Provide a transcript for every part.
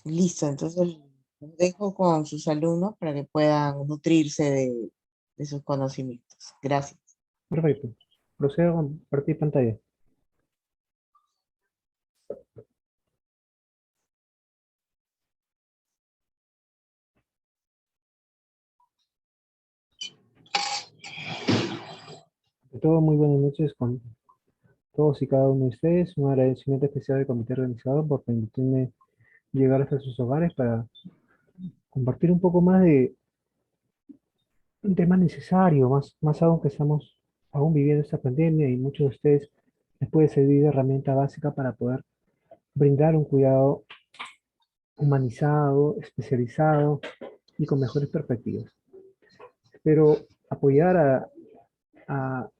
Listo, entonces los dejo con sus alumnos para que puedan nutrirse de sus conocimientos. Gracias. Perfecto. Procedo a compartir pantalla. De todo, muy buenas noches con todos y cada uno de ustedes. Un agradecimiento especial al comité organizador por permitirme llegar hasta sus hogares para compartir un poco más de un tema necesario, más aún que estamos aún viviendo esta pandemia y muchos de ustedes les puede servir de herramienta básica para poder brindar un cuidado humanizado, especializado y con mejores perspectivas. Espero apoyar a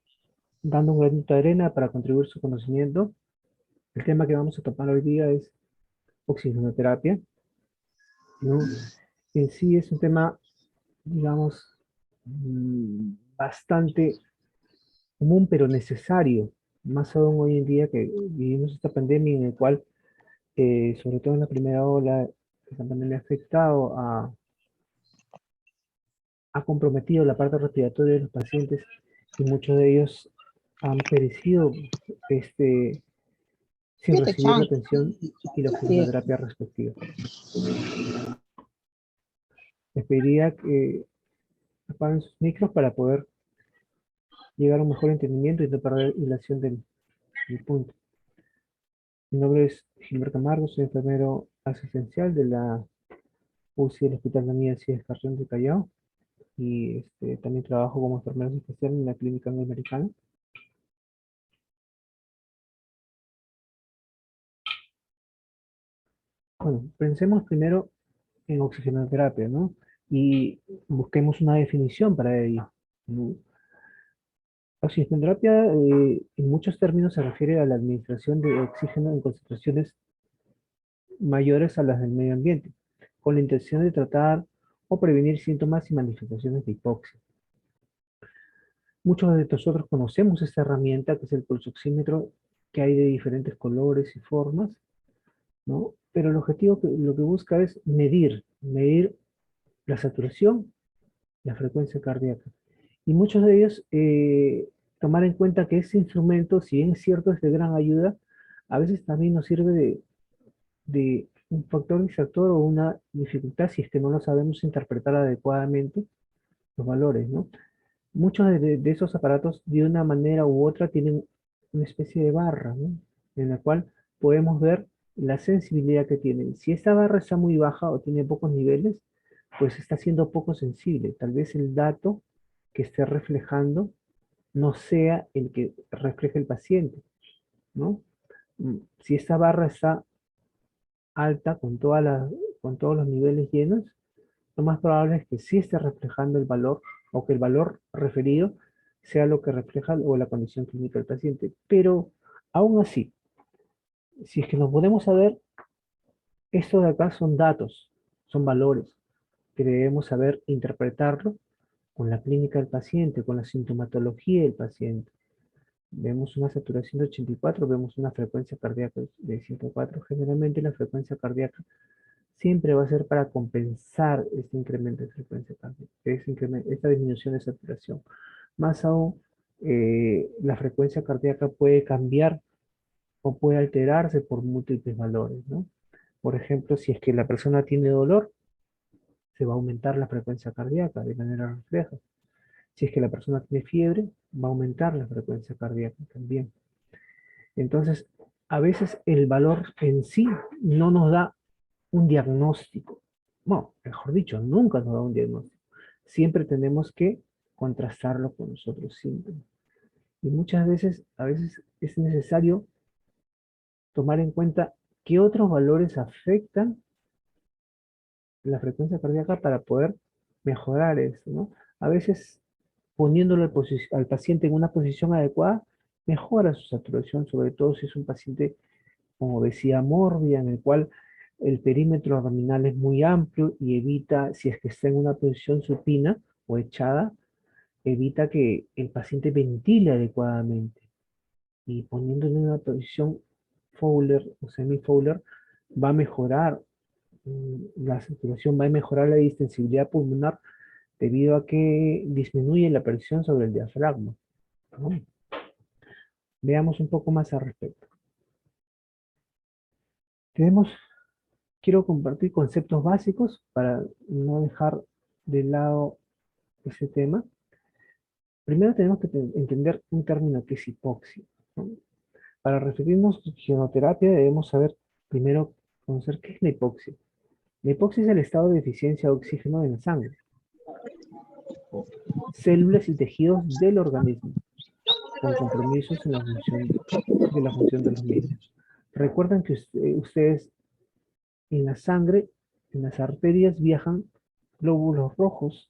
dando un granito de arena para contribuir su conocimiento. El tema que vamos a tomar hoy día es oxigenoterapia, ¿no? En sí es un tema, digamos, bastante común pero necesario, más aún hoy en día que vivimos esta pandemia en la cual, sobre todo en la primera ola, esta pandemia ha afectado, ha comprometido la parte respiratoria de los pacientes y muchos de ellos han perecido este, sin Siete recibir la chan. atención y la Sí. oxigenoterapia respectiva. Les pediría que apaguen sus micros para poder llegar a un mejor entendimiento y no perder hilación del punto. Mi nombre es Gilberto Camargo, soy enfermero asistencial de la UCI del Hospital de Niñas y Carrión de Callao y también trabajo como enfermero asistencial en la Clínica Anglo-Americana. Bueno, pensemos primero en oxigenoterapia, ¿no? Y busquemos una definición para ello, ¿no? La oxigenoterapia, en muchos términos, se refiere a la administración de oxígeno en concentraciones mayores a las del medio ambiente, con la intención de tratar o prevenir síntomas y manifestaciones de hipoxia. Muchos de nosotros conocemos esta herramienta que es el pulsoxímetro, que hay de diferentes colores y formas, ¿no? Pero el objetivo lo que busca es medir la saturación, la frecuencia cardíaca. Y muchos de ellos tomar en cuenta que ese instrumento, si bien es cierto, es de gran ayuda, a veces también nos sirve de un factor distractor o una dificultad si es que no lo sabemos interpretar adecuadamente los valores, ¿no? Muchos de esos aparatos de una manera u otra tienen una especie de barra, ¿no? En la cual podemos ver la sensibilidad que tienen. Si esta barra está muy baja o tiene pocos niveles, pues está siendo poco sensible. Tal vez el dato que esté reflejando no sea el que refleja el paciente, ¿no? Si esta barra está alta con todos los niveles llenos, lo más probable es que sí esté reflejando el valor o que el valor referido sea lo que refleja o la condición clínica del paciente. Pero aún así, si es que nos podemos saber, esto de acá son datos, son valores que debemos saber interpretarlo con la clínica del paciente, con la sintomatología del paciente. Vemos una saturación de 84, vemos una frecuencia cardíaca de 104. Generalmente la frecuencia cardíaca siempre va a ser para compensar este incremento de frecuencia cardíaca, esta disminución de saturación. Más aún, la frecuencia cardíaca puede cambiar o puede alterarse por múltiples valores, ¿no? Por ejemplo, si es que la persona tiene dolor, se va a aumentar la frecuencia cardíaca de manera refleja. Si es que la persona tiene fiebre, va a aumentar la frecuencia cardíaca también. Entonces, a veces el valor en sí no nos da un diagnóstico. Bueno, mejor dicho, nunca nos da un diagnóstico. Siempre tenemos que contrastarlo con los otros síntomas. Y muchas veces, a veces es necesario tomar en cuenta qué otros valores afectan la frecuencia cardíaca para poder mejorar esto, ¿no? A veces poniéndolo al paciente en una posición adecuada, mejora su saturación, sobre todo si es un paciente con obesidad mórbida, en el cual el perímetro abdominal es muy amplio y evita, si es que está en una posición supina o echada, evita que el paciente ventile adecuadamente. Y poniéndolo en una posición Fowler o semi-Fowler, va a mejorar la saturación va a mejorar la distensibilidad pulmonar debido a que disminuye la presión sobre el diafragma, ¿no? Veamos un poco más al respecto. Tenemos, quiero compartir conceptos básicos para no dejar de lado ese tema. Primero tenemos que entender un término que es hipoxia, ¿no? Para referirnos a oxigenoterapia debemos saber primero conocer qué es la hipoxia. La hipoxia es el estado de deficiencia de oxígeno en la sangre, células y tejidos del organismo, con compromisos en la función de los mismos. Recuerden que ustedes en la sangre, en las arterias viajan glóbulos rojos,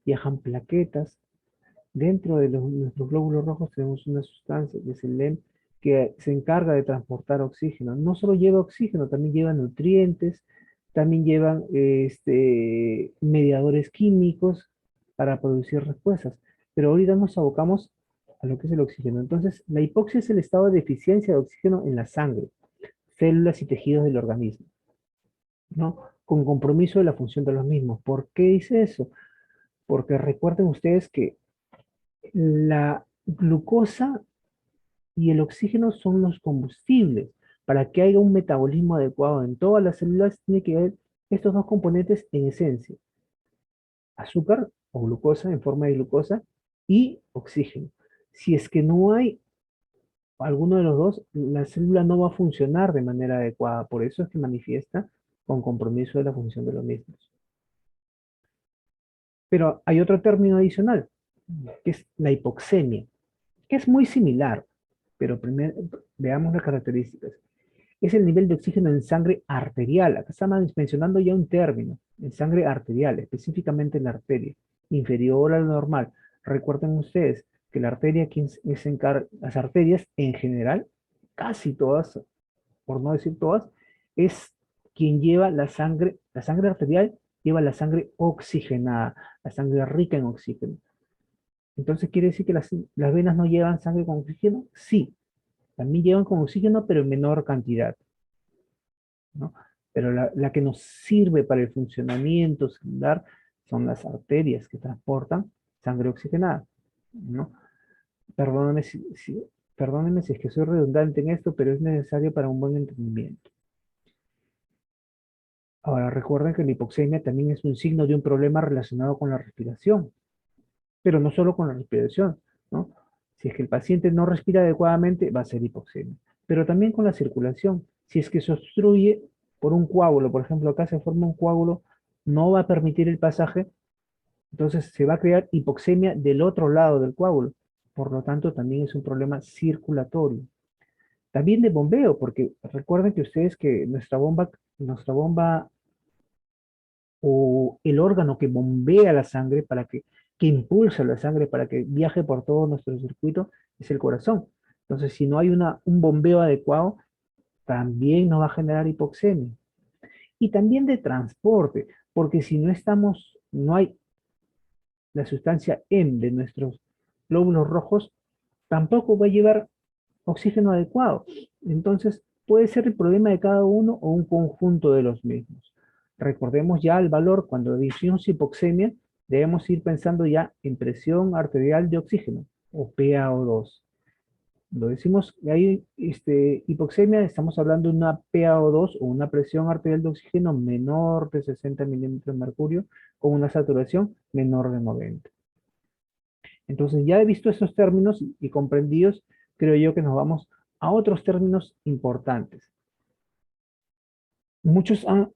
viajan plaquetas. Dentro de nuestros glóbulos rojos tenemos una sustancia que es el LEM, que se encarga de transportar oxígeno. No solo lleva oxígeno, también lleva nutrientes, también llevan mediadores químicos para producir respuestas. Pero ahorita nos abocamos a lo que es el oxígeno. Entonces, la hipoxia es el estado de deficiencia de oxígeno en la sangre, células y tejidos del organismo, ¿no? Con compromiso de la función de los mismos. ¿Por qué dice eso? Porque recuerden ustedes que la glucosa y el oxígeno son los combustibles. Para que haya un metabolismo adecuado en todas las células, tiene que haber estos dos componentes en esencia: azúcar o glucosa en forma de glucosa y oxígeno. Si es que no hay alguno de los dos, la célula no va a funcionar de manera adecuada. Por eso es que manifiesta con compromiso de la función de los mismos. Pero hay otro término adicional, que es la hipoxemia, que es muy similar, pero primero veamos las características. Es el nivel de oxígeno en sangre arterial. Acá estamos mencionando ya un término, en sangre arterial, específicamente en la arteria, inferior a lo normal. Recuerden ustedes que la arteria, las arterias en general, casi todas, por no decir todas, es quien lleva la sangre arterial lleva la sangre oxigenada, la sangre rica en oxígeno. Entonces, ¿quiere decir que las venas no llevan sangre con oxígeno? Sí, también llevan con oxígeno, pero en menor cantidad, ¿no? Pero la que nos sirve para el funcionamiento celular son las arterias que transportan sangre oxigenada, ¿no? Perdónenme perdónenme si es que soy redundante en esto, pero es necesario para un buen entendimiento. Ahora, recuerden que la hipoxemia también es un signo de un problema relacionado con la respiración, pero no solo con la respiración, ¿no? Si es que el paciente no respira adecuadamente, va a ser hipoxemia, pero también con la circulación. Si es que se obstruye por un coágulo, por ejemplo, acá se forma un coágulo, no va a permitir el pasaje, entonces se va a crear hipoxemia del otro lado del coágulo. Por lo tanto, también es un problema circulatorio. También de bombeo, porque recuerden que ustedes que nuestra bomba o el órgano que bombea la sangre que impulsa la sangre para que viaje por todo nuestro circuito es el corazón. Entonces, si no hay un bombeo adecuado, también nos va a generar hipoxemia. Y también de transporte, porque si no hay la sustancia M de nuestros glóbulos rojos, tampoco va a llevar oxígeno adecuado. Entonces, puede ser el problema de cada uno o un conjunto de los mismos. Recordemos ya el valor, cuando decimos hipoxemia, debemos ir pensando ya en presión arterial de oxígeno, o PaO2. Lo decimos, hay hipoxemia, estamos hablando de una PaO2 o una presión arterial de oxígeno menor de 60 milímetros de mercurio, con una saturación menor de 90. Entonces, ya he visto estos términos y comprendidos, creo yo que nos vamos a otros términos importantes. Muchos han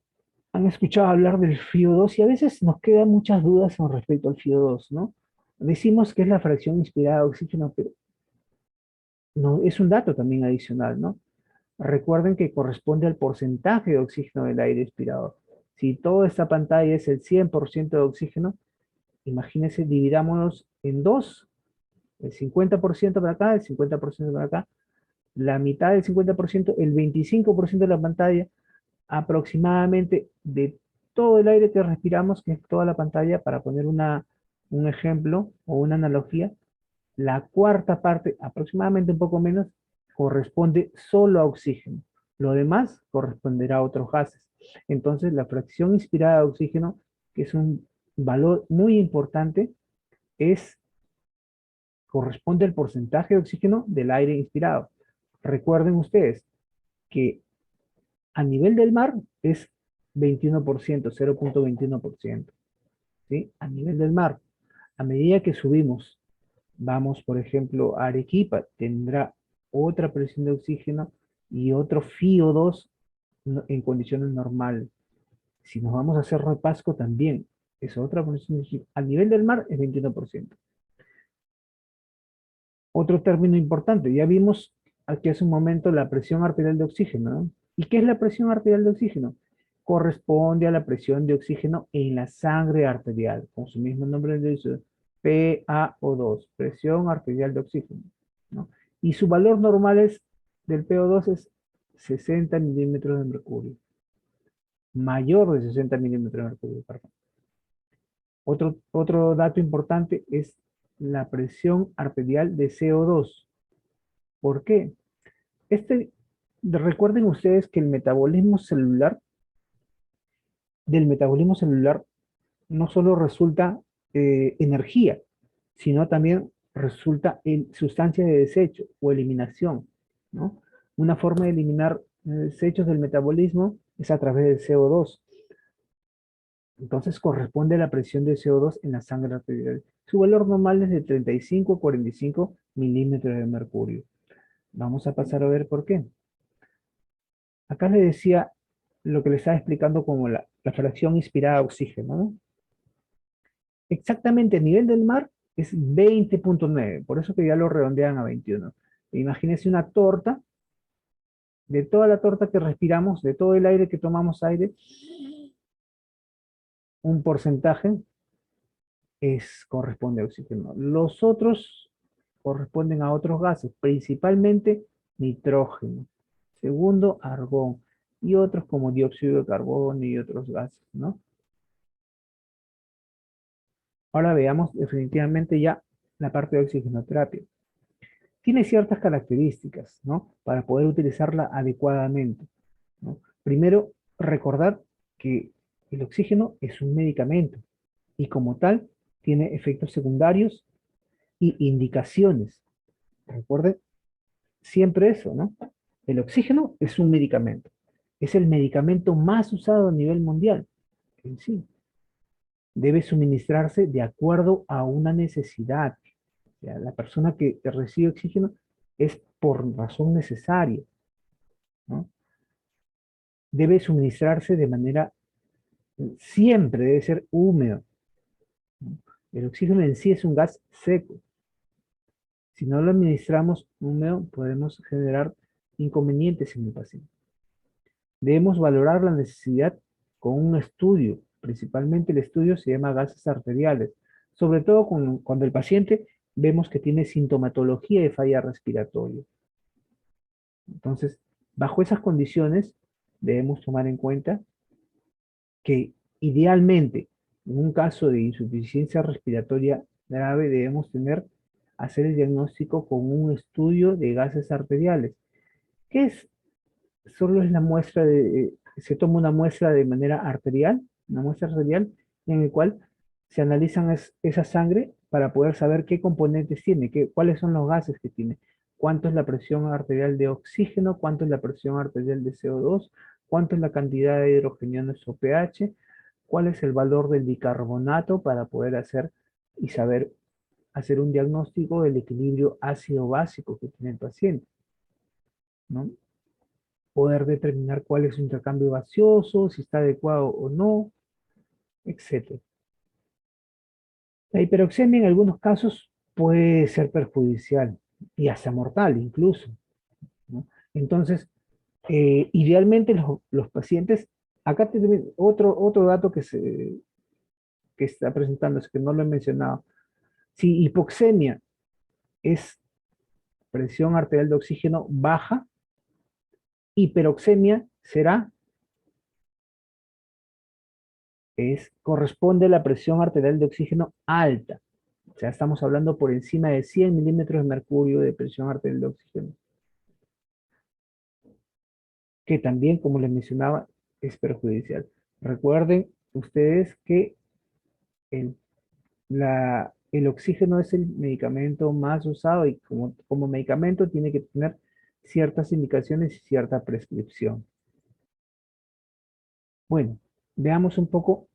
escuchado hablar del FiO2 y a veces nos quedan muchas dudas con respecto al FiO2, ¿no? Decimos que es la fracción inspirada de oxígeno, pero no, es un dato también adicional, ¿no? Recuerden que corresponde al porcentaje de oxígeno del aire expirado. Si toda esta pantalla es el 100% de oxígeno, imagínense, dividámonos en dos, el 50% para acá, el 50% para acá, la mitad del 50%, el 25% de la pantalla, aproximadamente de todo el aire que respiramos, que es toda la pantalla, para poner un ejemplo o una analogía, la cuarta parte, aproximadamente un poco menos, corresponde solo a oxígeno. Lo demás corresponderá a otros gases. Entonces, la fracción inspirada de oxígeno, que es un valor muy importante, corresponde al porcentaje de oxígeno del aire inspirado. Recuerden ustedes que a nivel del mar es 21%, 0,21%, ¿sí? A nivel del mar. A medida que subimos, vamos, por ejemplo, a Arequipa, tendrá otra presión de oxígeno y otro FiO2 en condiciones normales. Si nos vamos a Cerro de Pasco también, es otra presión de oxígeno. A nivel del mar es 21%. Otro término importante, ya vimos aquí hace un momento la presión arterial de oxígeno, ¿no? ¿Y qué es la presión arterial de oxígeno? Corresponde a la presión de oxígeno en la sangre arterial, con su mismo nombre de dice, PaO2, presión arterial de oxígeno, ¿no? Y su valor normal del PO2 es 60 milímetros de mercurio, mayor de 60 milímetros de mercurio, perdón. Otro dato importante es la presión arterial de CO2. ¿Por qué? Recuerden ustedes que del metabolismo celular no solo resulta energía, sino también resulta en sustancia de desecho o eliminación, ¿no? Una forma de eliminar desechos del metabolismo es a través del CO2. Entonces corresponde a la presión de CO2 en la sangre arterial. Su valor normal es de 35 a 45 milímetros de mercurio. Vamos a pasar a ver por qué. Acá le decía lo que le estaba explicando como la fracción inspirada de oxígeno, ¿no? Exactamente, el nivel del mar es 20,9, por eso que ya lo redondean a 21. Imagínense una torta, de toda la torta que respiramos, de todo el aire que tomamos aire, un porcentaje corresponde a oxígeno. Los otros corresponden a otros gases, principalmente nitrógeno, segundo argón, y otros como dióxido de carbono y otros gases, ¿no? Ahora veamos definitivamente ya la parte de oxigenoterapia. Tiene ciertas características, ¿no? Para poder utilizarla adecuadamente, ¿no? Primero, recordar que el oxígeno es un medicamento y como tal tiene efectos secundarios y indicaciones. Recuerden siempre eso, ¿no? El oxígeno es un medicamento. Es el medicamento más usado a nivel mundial en sí. Debe suministrarse de acuerdo a una necesidad. O sea, la persona que recibe oxígeno es por razón necesaria, ¿no? Debe suministrarse de manera, siempre debe ser húmedo, ¿no? El oxígeno en sí es un gas seco. Si no lo administramos húmedo, podemos generar inconvenientes en el paciente. Debemos valorar la necesidad con un estudio. Principalmente el estudio se llama gases arteriales. Sobre todo cuando el paciente vemos que tiene sintomatología de falla respiratoria. Entonces, bajo esas condiciones, debemos tomar en cuenta que idealmente, en un caso de insuficiencia respiratoria grave, debemos hacer el diagnóstico con un estudio de gases arteriales. ¿Qué es? Solo es la muestra se toma una muestra de manera arterial, una muestra arterial en el cual se analizan esa sangre para poder saber qué componentes tiene, cuáles son los gases que tiene, cuánto es la presión arterial de oxígeno, cuánto es la presión arterial de CO2, cuánto es la cantidad de hidrogeniones o pH, cuál es el valor del bicarbonato para poder hacer y saber hacer un diagnóstico del equilibrio ácido-básico que tiene el paciente, ¿no? Poder determinar cuál es su intercambio gaseoso, si está adecuado o no, etc. La hiperoxemia en algunos casos puede ser perjudicial y hasta mortal incluso, ¿no? Entonces, idealmente los pacientes, acá tenemos otro dato que está presentándose, que no lo he mencionado. Si hipoxemia es presión arterial de oxígeno baja, hiperoxemia corresponde a la presión arterial de oxígeno alta. O sea, estamos hablando por encima de 100 milímetros de mercurio de presión arterial de oxígeno. Que también, como les mencionaba, es perjudicial. Recuerden ustedes que el, el oxígeno es el medicamento más usado y como medicamento tiene que tener ciertas indicaciones y cierta prescripción. Bueno, veamos un poco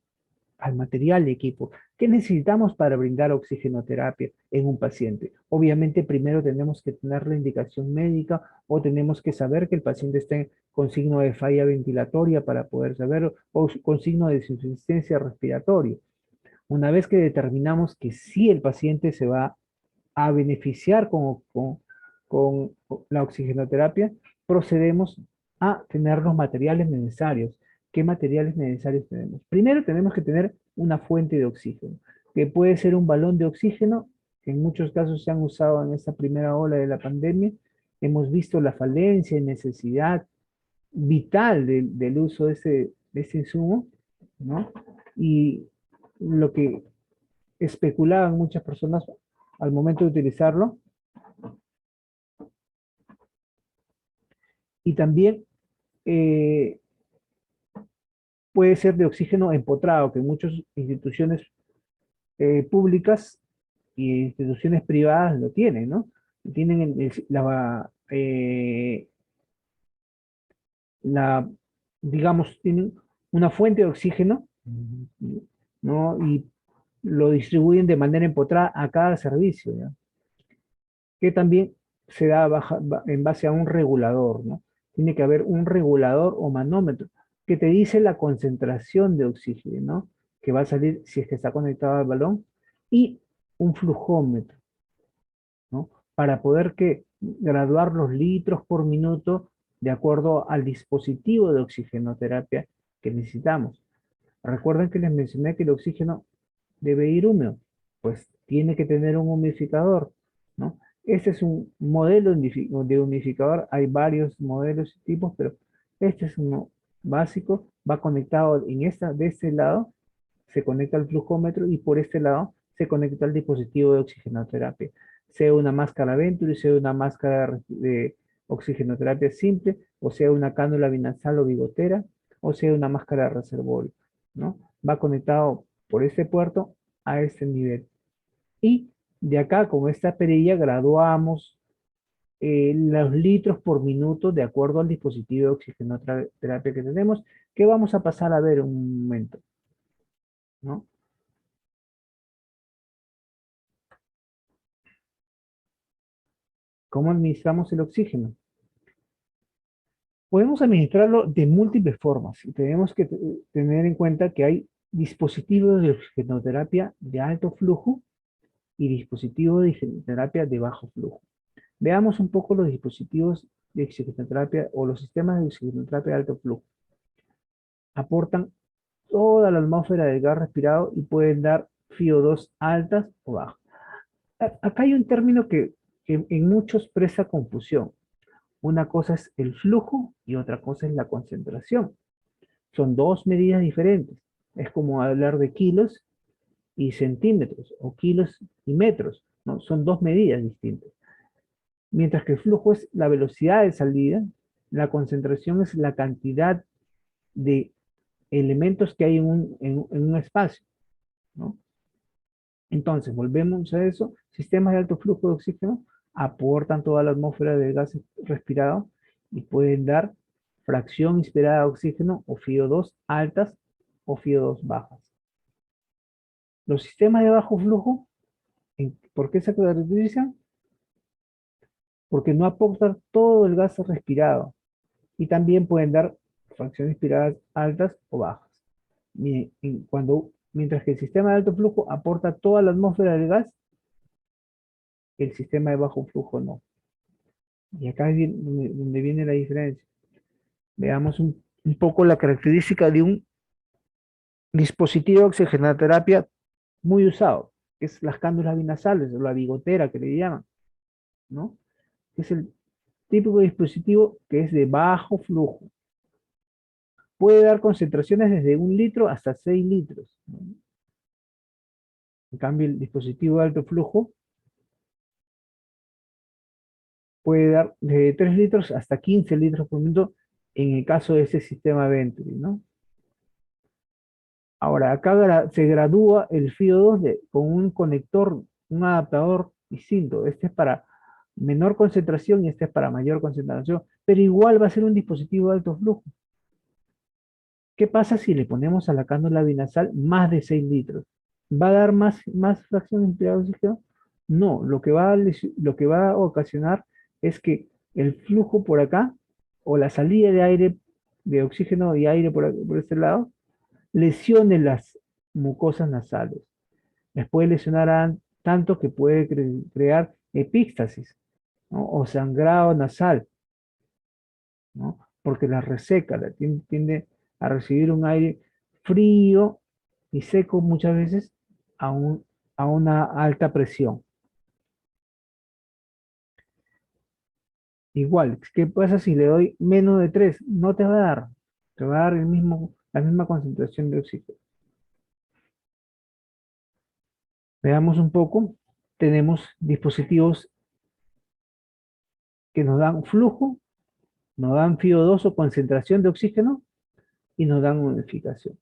al material de equipo. ¿Qué necesitamos para brindar oxigenoterapia en un paciente? Obviamente primero tenemos que tener la indicación médica o tenemos que saber que el paciente está con signo de falla ventilatoria para poder saberlo o con signo de insuficiencia respiratoria. Una vez que determinamos que sí el paciente se va a beneficiar con la oxigenoterapia, procedemos a tener los materiales necesarios. ¿Qué materiales necesarios tenemos? Primero tenemos que tener una fuente de oxígeno, que puede ser un balón de oxígeno, que en muchos casos se han usado en esta primera ola de la pandemia. Hemos visto la falencia y necesidad vital del uso de ese insumo, ¿no? Y lo que especulaban muchas personas al momento de utilizarlo. Y también eh, puede ser de oxígeno empotrado, que en muchas instituciones públicas y instituciones privadas lo tienen, ¿no? Tienen digamos, tienen una fuente de oxígeno, ¿no? Y lo distribuyen de manera empotrada a cada servicio, ¿ya? Que también se da en base a un regulador, ¿no? Tiene que haber un regulador o manómetro que te dice la concentración de oxígeno, ¿no? Que va a salir si es que está conectado al balón, y un flujómetro, ¿no? Para poder graduar los litros por minuto de acuerdo al dispositivo de oxigenoterapia que necesitamos. Recuerden que les mencioné que el oxígeno debe ir húmedo, pues tiene que tener un humidificador, ¿no? Este es un modelo de humidificador, hay varios modelos y tipos, pero este es uno básico, va conectado de este lado, se conecta al flujómetro y por este lado se conecta al dispositivo de oxigenoterapia, sea una máscara Venturi, sea una máscara de oxigenoterapia simple, o sea una cánula binasal o bigotera, o sea una máscara de reservorio, ¿no? Va conectado por este puerto a este nivel. Y de acá, con esta perilla, graduamos los litros por minuto de acuerdo al dispositivo de oxigenoterapia que tenemos, que vamos a pasar a ver un momento, ¿no? ¿Cómo administramos el oxígeno? Podemos administrarlo de múltiples formas y tenemos que tener en cuenta que hay dispositivos de oxigenoterapia de alto flujo y dispositivos de oxigenoterapia de bajo flujo. Veamos un poco los dispositivos de oxigenoterapia o los sistemas de oxigenoterapia de alto flujo. Aportan toda la atmósfera del gas respirado y pueden dar FiO2 altas o bajas. Acá hay un término que en muchos presta confusión. Una cosa es el flujo y otra cosa es la concentración. Son dos medidas diferentes. Es como hablar de kilos y centímetros o kilos y metros, ¿no? Son dos medidas distintas. Mientras que el flujo es la velocidad de salida, la concentración es la cantidad de elementos que hay en un espacio, ¿no? Entonces, volvemos a eso. Sistemas de alto flujo de oxígeno aportan toda la atmósfera del gas respirado y pueden dar fracción inspirada de oxígeno o FiO2 altas o FiO2 bajas. Los sistemas de bajo flujo, ¿por qué se caracterizan? Porque no aportan todo el gas respirado y también pueden dar fracciones inspiradas altas o bajas. Mientras que el sistema de alto flujo aporta toda la atmósfera del gas, el sistema de bajo flujo no. Y acá es donde viene la diferencia. Veamos un poco la característica de un dispositivo de oxigenoterapia muy usado, que es las cánulas binasales o la bigotera que le llaman, ¿no? Es el típico dispositivo que es de bajo flujo. Puede dar concentraciones desde 1 litro hasta 6 litros, ¿no? En cambio, el dispositivo de alto flujo puede dar desde 3 litros hasta 15 litros por minuto en el caso de ese sistema Venturi, ¿no? Ahora, acá se gradúa el FIO2 con un conector, un adaptador distinto. Este es para menor concentración y este es para mayor concentración, pero igual va a ser un dispositivo de alto flujo. ¿Qué pasa si le ponemos a la cánula binasal más de 6 litros? ¿Va a dar más fracción inspirada de oxígeno? No, lo que va a ocasionar es que el flujo por acá, o la salida de aire, de oxígeno y aire por este lado, lesione las mucosas nasales. Les puede lesionar tanto que puede crear epíxtasis, ¿no? O sangrado nasal, ¿no? Porque la reseca, tiende a recibir un aire frío y seco muchas veces a, a una alta presión. Igual, ¿qué pasa si le doy menos de 3? No te va a dar, te va a dar la misma concentración de oxígeno. Veamos un poco, tenemos dispositivos que nos dan flujo, nos dan FiO2 o concentración de oxígeno y nos dan unificación.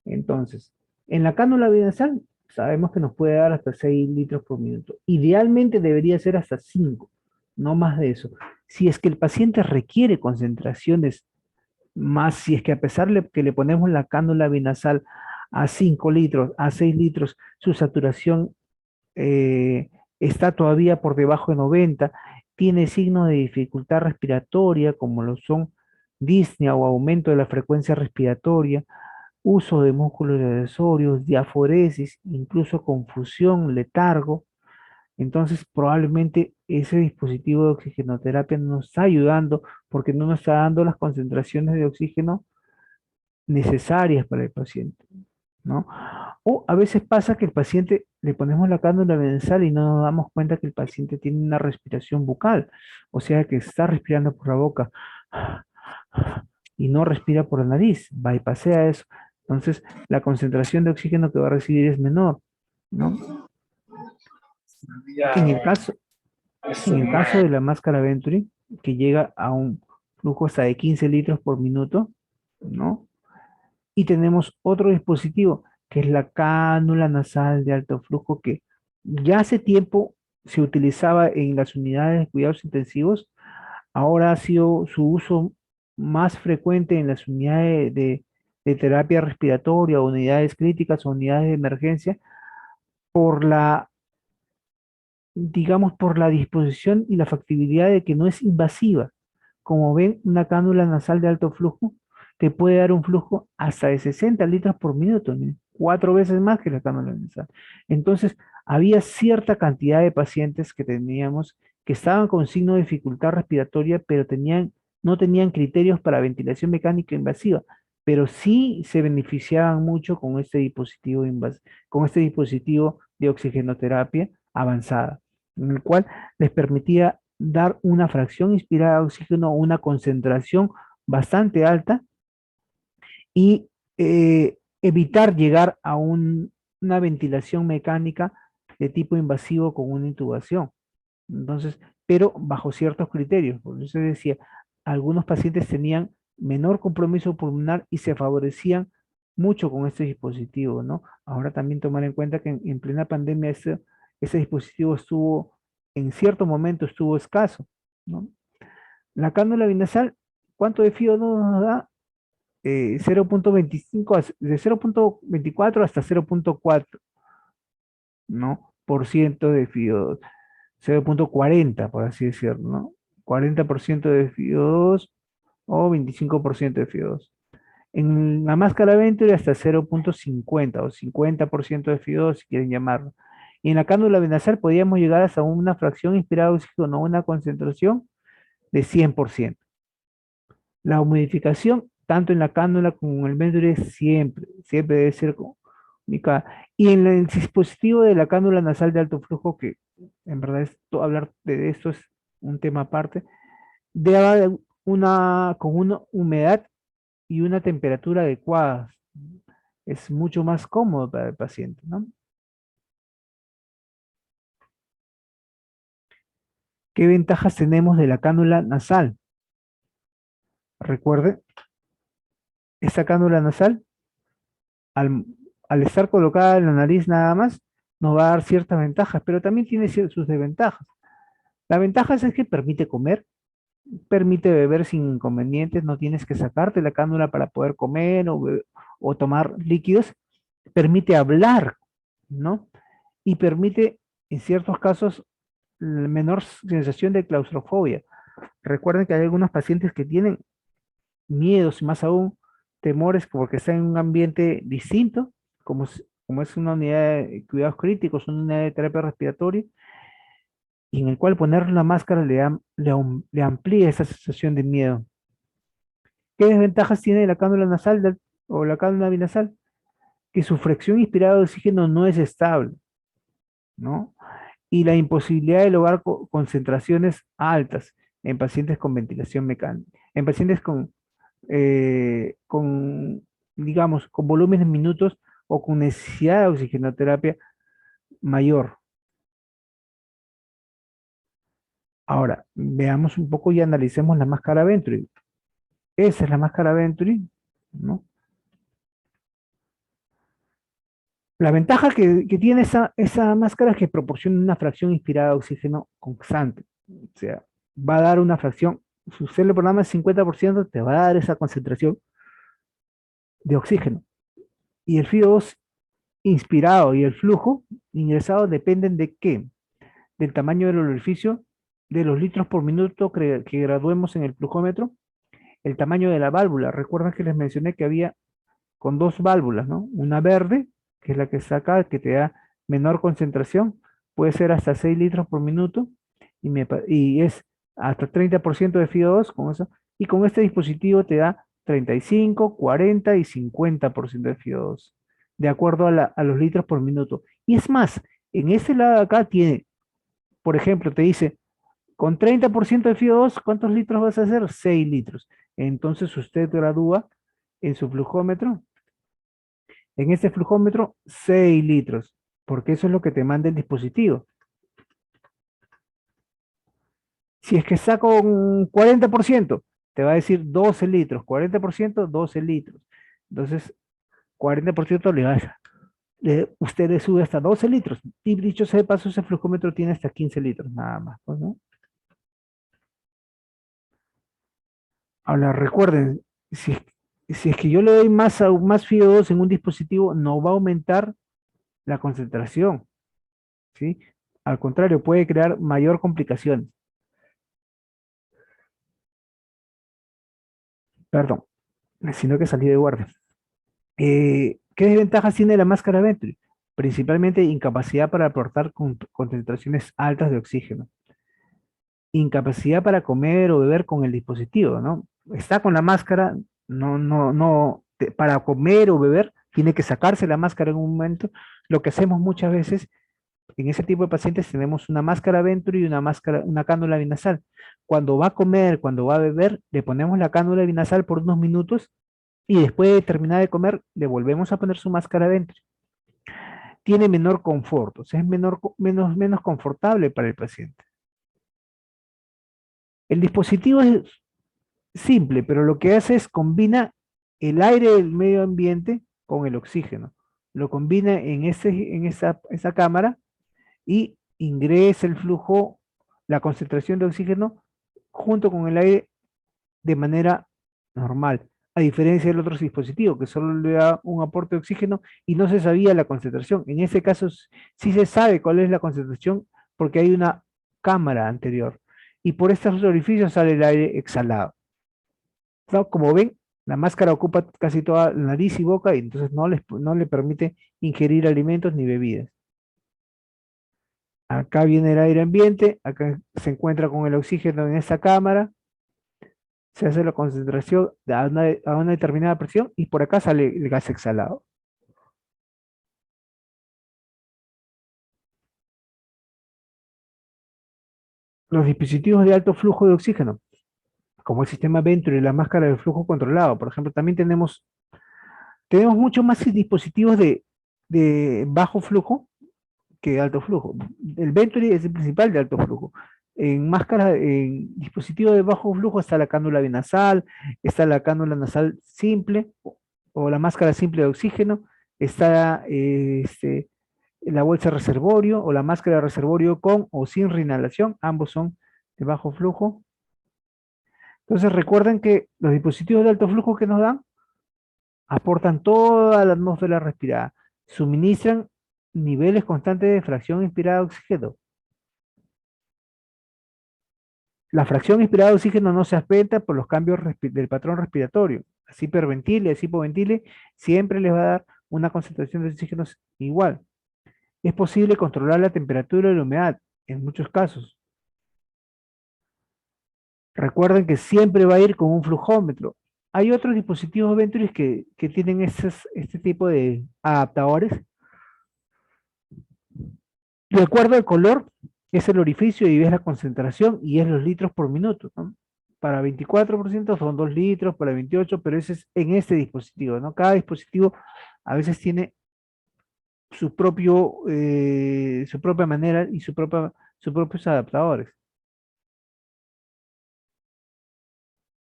Entonces, en la cánula binasal sabemos que nos puede dar hasta 6 litros por minuto. Idealmente debería ser hasta 5, no más de eso. Si es que el paciente requiere concentraciones más, si es que a pesar de que le ponemos la cánula binasal a 5 litros, a 6 litros, su saturación está todavía por debajo de 90, tiene signos de dificultad respiratoria, como lo son disnea o aumento de la frecuencia respiratoria, uso de músculos accesorios, diaforesis, incluso confusión, letargo. Entonces, probablemente ese dispositivo de oxigenoterapia no nos está ayudando porque no nos está dando las concentraciones de oxígeno necesarias para el paciente, ¿no? O a veces pasa que el paciente le ponemos la cánula nasal y no nos damos cuenta que el paciente tiene una respiración bucal, o sea que está respirando por la boca y no respira por la nariz, bypassea eso. Entonces, la concentración de oxígeno que va a recibir es menor, ¿no? En el caso, en el caso de la máscara Venturi, que llega a un flujo hasta de 15 litros por minuto, ¿no? Y tenemos otro dispositivo, que es la cánula nasal de alto flujo, que ya hace tiempo se utilizaba en las unidades de cuidados intensivos, ahora ha sido su uso más frecuente en las unidades de terapia respiratoria, unidades críticas o unidades de emergencia, por la, digamos, por la disposición y la factibilidad de que no es invasiva. Como ven, una cánula nasal de alto flujo te puede dar un flujo hasta de 60 litros por minuto, miren, 4 veces más que la cánula nasal. Entonces, había cierta cantidad de pacientes que teníamos que estaban con signo de dificultad respiratoria, pero no tenían criterios para ventilación mecánica invasiva, pero sí se beneficiaban mucho con este dispositivo, con este dispositivo de oxigenoterapia avanzada, en el cual les permitía dar una fracción inspirada de oxígeno, una concentración bastante alta y evitar llegar a una ventilación mecánica de tipo invasivo con una intubación. Entonces, pero bajo ciertos criterios. Por eso decía, algunos pacientes tenían menor compromiso pulmonar y se favorecían mucho con este dispositivo, ¿no? Ahora también tomar en cuenta que en plena pandemia ese dispositivo estuvo, en cierto momento estuvo escaso, ¿no? La cánula binasal, ¿cuánto de FiO2 nos da? 0.25, de 0.24 hasta 0.4, ¿no? Por ciento de FiO2. 0.40, por así decirlo, ¿no? 40% de FiO2 o 25% de FiO2. En la máscara Venturi hasta 0.50 o 50% de FiO2, si quieren llamarlo. Y en la cánula binasal podíamos llegar hasta una fracción inspirada de oxígeno, una concentración de 100%. La humidificación, tanto en la cánula como en el Venturi, siempre debe ser comunicada. Y en el dispositivo de la cánula nasal de alto flujo, que en verdad hablar de esto es un tema aparte, debe haber con una humedad y una temperatura adecuadas. Es mucho más cómodo para el paciente, ¿no? ¿Qué ventajas tenemos de la cánula nasal? Recuerde, esta cánula nasal, al, al estar colocada en la nariz nada más, nos va a dar ciertas ventajas, pero también tiene sus desventajas. La ventaja es que permite comer, permite beber sin inconvenientes, no tienes que sacarte la cánula para poder comer o tomar líquidos, permite hablar, ¿no? Y permite, en ciertos casos, la menor sensación de claustrofobia. Recuerden que hay algunos pacientes que tienen miedos y más aún temores porque están en un ambiente distinto, como es una unidad de cuidados críticos, una unidad de terapia respiratoria, y en el cual poner la máscara le amplía esa sensación de miedo. ¿Qué desventajas tiene la cánula nasal o la cánula binasal? Que su fracción inspirada de oxígeno no es estable, ¿no? Y la imposibilidad de lograr concentraciones altas en pacientes con ventilación mecánica, en pacientes con, digamos, con volúmenes minutos o con necesidad de oxigenoterapia mayor. Ahora, veamos un poco y analicemos la máscara Venturi. Esa es la máscara Venturi, ¿no? La ventaja que tiene esa máscara es que proporciona una fracción inspirada de oxígeno constante. O sea, va a dar una fracción, si usted le programa el 50%, te va a dar esa concentración de oxígeno. Y el FIO2 inspirado y el flujo ingresado dependen de qué? Del tamaño del orificio, de los litros por minuto que graduemos en el flujómetro, el tamaño de la válvula. Recuerden que les mencioné que había con dos válvulas, ¿no? Una verde, que es la que saca, que te da menor concentración, puede ser hasta 6 litros por minuto, y es hasta 30% de FIO2 con eso, y con este dispositivo te da 35, 40 y 50% de FIO2, de acuerdo a los litros por minuto. Y es más, en este lado de acá tiene, por ejemplo, te dice, con 30% de FIO2, ¿cuántos litros vas a hacer? 6 litros. Entonces usted gradúa en su flujómetro, en este flujómetro, 6 litros, porque eso es lo que te manda el dispositivo. Si es que saco un 40%, te va a decir 12 litros, 40%, 12 litros. Entonces, 40% usted le sube hasta 12 litros. Y dicho sea de paso, ese flujómetro tiene hasta 15 litros, nada más, pues, ¿no? Ahora, recuerden, si es que yo le doy más FIO2 en un dispositivo, no va a aumentar la concentración, ¿sí? Al contrario, puede crear mayor complicación. Perdón, sino que salí de guardia. ¿Qué desventajas tiene la máscara Venturi? Principalmente incapacidad para aportar concentraciones altas de oxígeno. Incapacidad para comer o beber con el dispositivo, ¿no? Está con la máscara, no, para comer o beber, tiene que sacarse la máscara en un momento. Lo que hacemos muchas veces en ese tipo de pacientes tenemos una máscara Venturi y una cánula binasal. Cuando va a comer, cuando va a beber, le ponemos la cánula binasal por unos minutos y después de terminar de comer, le volvemos a poner su máscara Venturi. Tiene menor confort, o sea, es menos confortable para el paciente. El dispositivo es simple, pero lo que hace es combina el aire del medio ambiente con el oxígeno. Lo combina en esa cámara y ingresa el flujo, la concentración de oxígeno junto con el aire de manera normal, a diferencia del otro dispositivo que solo le da un aporte de oxígeno y no se sabía la concentración. En ese caso sí se sabe cuál es la concentración porque hay una cámara anterior y por estos orificios sale el aire exhalado. ¿No? Como ven, la máscara ocupa casi toda la nariz y boca y entonces no le permite ingerir alimentos ni bebidas. Acá viene el aire ambiente, acá se encuentra con el oxígeno en esta cámara, se hace la concentración a una determinada presión y por acá sale el gas exhalado. Los dispositivos de alto flujo de oxígeno, como el sistema Venturi y la máscara de flujo controlado, por ejemplo, también tenemos muchos más dispositivos de bajo flujo que de alto flujo. El Venturi es el principal de alto flujo, En máscara, en dispositivo de bajo flujo está la cánula binasal, está la cánula nasal simple o la máscara simple de oxígeno, está la bolsa reservorio o la máscara de reservorio con o sin reinhalación, ambos son de bajo flujo. Entonces recuerden que los dispositivos de alto flujo que nos dan aportan toda la atmósfera respirada, suministran niveles constantes de fracción inspirada de oxígeno. La fracción inspirada de oxígeno no se afecta por los cambios del patrón respiratorio. Así hiperventile, así hipoventile, siempre les va a dar una concentración de oxígeno igual. Es posible controlar la temperatura y la humedad en muchos casos. Recuerden que siempre va a ir con un flujómetro. Hay otros dispositivos Venturi que tienen este tipo de adaptadores. De acuerdo al color, es el orificio y ves la concentración y es los litros por minuto, ¿no? Para 24% son 2 litros, para 28, pero ese es en este dispositivo, ¿no? Cada dispositivo a veces tiene su propia manera y sus propios adaptadores.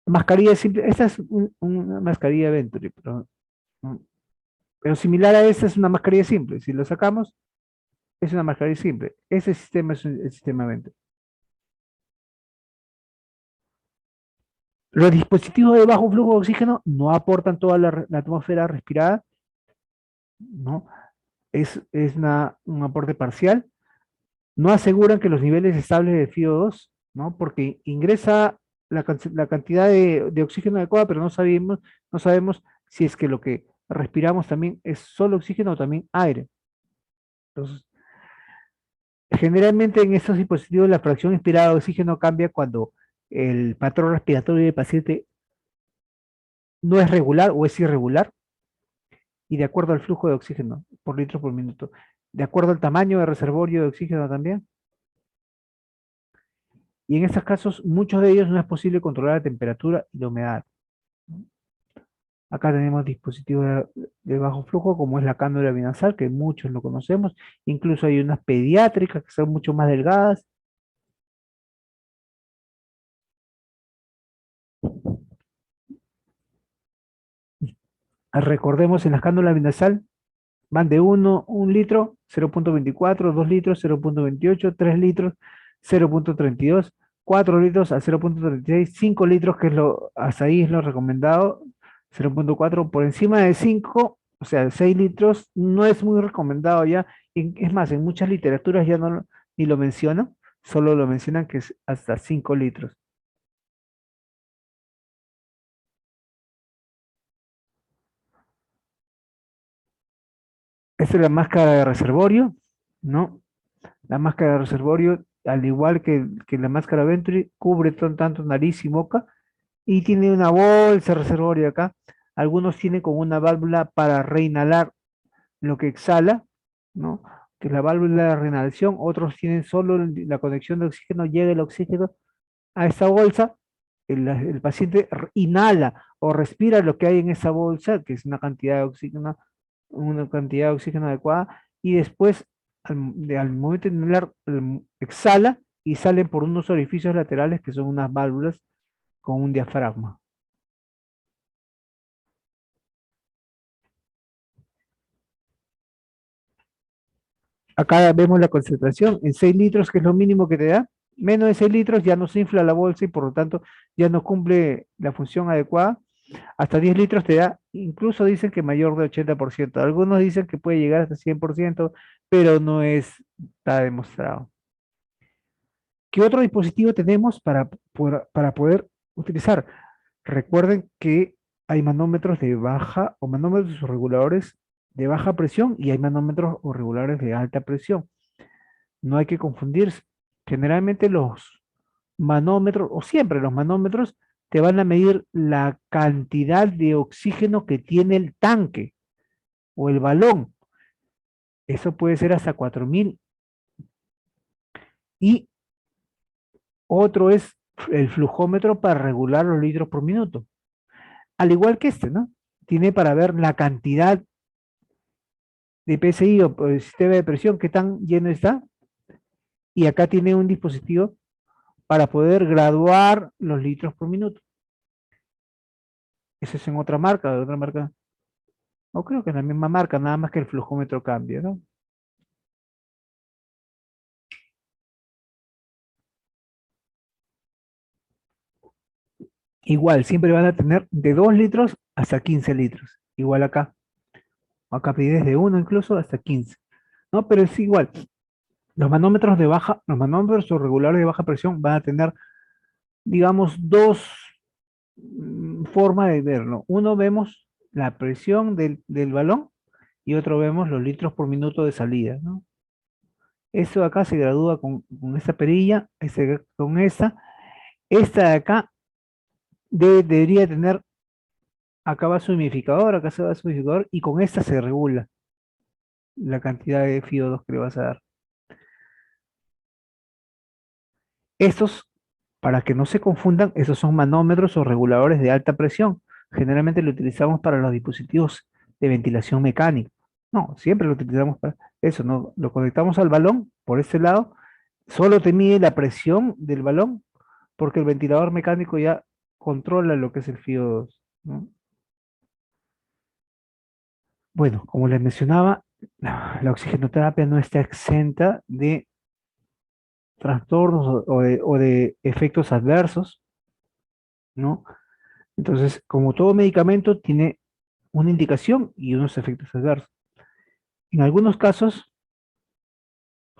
Mascarilla simple, esta es una mascarilla Venturi, pero similar a esta es una mascarilla simple. Si lo sacamos, es una mascarilla simple. Ese sistema es el sistema Venturi. Los dispositivos de bajo flujo de oxígeno no aportan toda la atmósfera respirada, ¿no? Es un aporte parcial. No aseguran que los niveles estables de FiO2, ¿no? Porque ingresa la cantidad de oxígeno adecuada, pero no sabemos si es que lo que respiramos también es solo oxígeno o también aire. Entonces, generalmente en estos dispositivos la fracción inspirada de oxígeno cambia cuando el patrón respiratorio del paciente no es regular o es irregular, y de acuerdo al flujo de oxígeno por litro por minuto, de acuerdo al tamaño de reservorio de oxígeno también. Y en estos casos, muchos de ellos no es posible controlar la temperatura y la humedad. Acá tenemos dispositivos de bajo flujo, como es la cánula binasal, que muchos lo conocemos. Incluso hay unas pediátricas que son mucho más delgadas. Recordemos, en la cánula binasal van de 1 litro, 0.24, 2 litros, 0.28, 3 litros, 0.32, 4 litros a 0.36, 5 litros, que es hasta ahí es lo recomendado, 0.4, por encima de 5, o sea, 6 litros, no es muy recomendado ya. Es más, en muchas literaturas ya no ni lo mencionan, solo lo mencionan que es hasta 5 litros. Esta es la máscara de reservorio, ¿no? La máscara de reservorio, al igual que la máscara Venturi, cubre tanto nariz y boca y tiene una bolsa reservorio acá. Algunos tienen como una válvula para reinhalar lo que exhala, ¿no? Que es la válvula de reinhalación. Otros tienen solo la conexión de oxígeno, llega el oxígeno a esta bolsa, el paciente inhala o respira lo que hay en esa bolsa, que es una cantidad de oxígeno adecuada, y después, al momento de inhalar, exhala y salen por unos orificios laterales que son unas válvulas con un diafragma. Acá vemos la concentración en 6 litros, que es lo mínimo que te da. Menos de 6 litros ya no se infla la bolsa y por lo tanto ya no cumple la función adecuada. Hasta 10 litros te da, incluso dicen que mayor de 80%. Algunos dicen que puede llegar hasta 100%, pero no está demostrado. ¿Qué otro dispositivo tenemos para poder utilizar? Recuerden que hay manómetros de baja o manómetros o reguladores de baja presión y hay manómetros o reguladores de alta presión. No hay que confundirse. Generalmente los manómetros, o siempre los manómetros, te van a medir la cantidad de oxígeno que tiene el tanque o el balón. Eso puede ser hasta 4000. Y otro es el flujómetro para regular los litros por minuto. Al igual que este, ¿no? Tiene para ver la cantidad de PSI o sistema de presión, qué tan lleno está. Y acá tiene un dispositivo para poder graduar los litros por minuto. Eso es en otra marca, de otra marca. No creo que en la misma marca, nada más que el flujómetro cambia, ¿no? Igual, siempre van a tener de 2 litros hasta 15 litros. Igual acá. Acá pides de 1 incluso hasta 15. ¿No? Pero es igual. Los manómetros o regulares de baja presión van a tener, digamos, dos formas de verlo. Uno vemos la presión del balón y otro vemos los litros por minuto de salida, ¿no? Eso acá se gradúa con esta perilla, con esta. Esta de acá debería tener, acá va su humidificador, acá se va su humidificador y con esta se regula la cantidad de FiO2 que le vas a dar. Estos, para que no se confundan, esos son manómetros o reguladores de alta presión. Generalmente lo utilizamos para los dispositivos de ventilación mecánica. No, siempre lo utilizamos para eso, ¿no? Lo conectamos al balón por este lado, solo te mide la presión del balón, porque el ventilador mecánico ya controla lo que es el FiO2, ¿no? Bueno, como les mencionaba, la oxigenoterapia no está exenta de trastornos o de efectos adversos, ¿no? Entonces, como todo medicamento, tiene una indicación y unos efectos adversos. En algunos casos,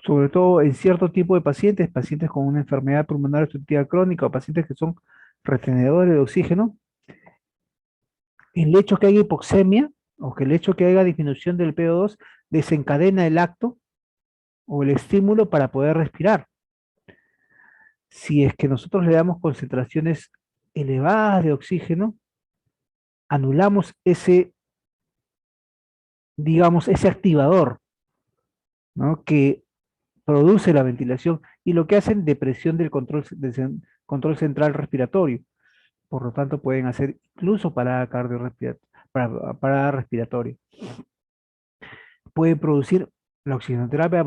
sobre todo en cierto tipo de pacientes, pacientes con una enfermedad pulmonar obstructiva crónica o pacientes que son retenedores de oxígeno, el hecho que haya hipoxemia o que el hecho que haya disminución del PO2 desencadena el acto o el estímulo para poder respirar. Si es que nosotros le damos concentraciones elevadas de oxígeno, anulamos ese, digamos, ese activador, ¿no? Que produce la ventilación y lo que hacen depresión del control central respiratorio. Por lo tanto, pueden hacer incluso parada cardiorrespiratoria, parada respiratoria. Puede producir la oxigenoterapia,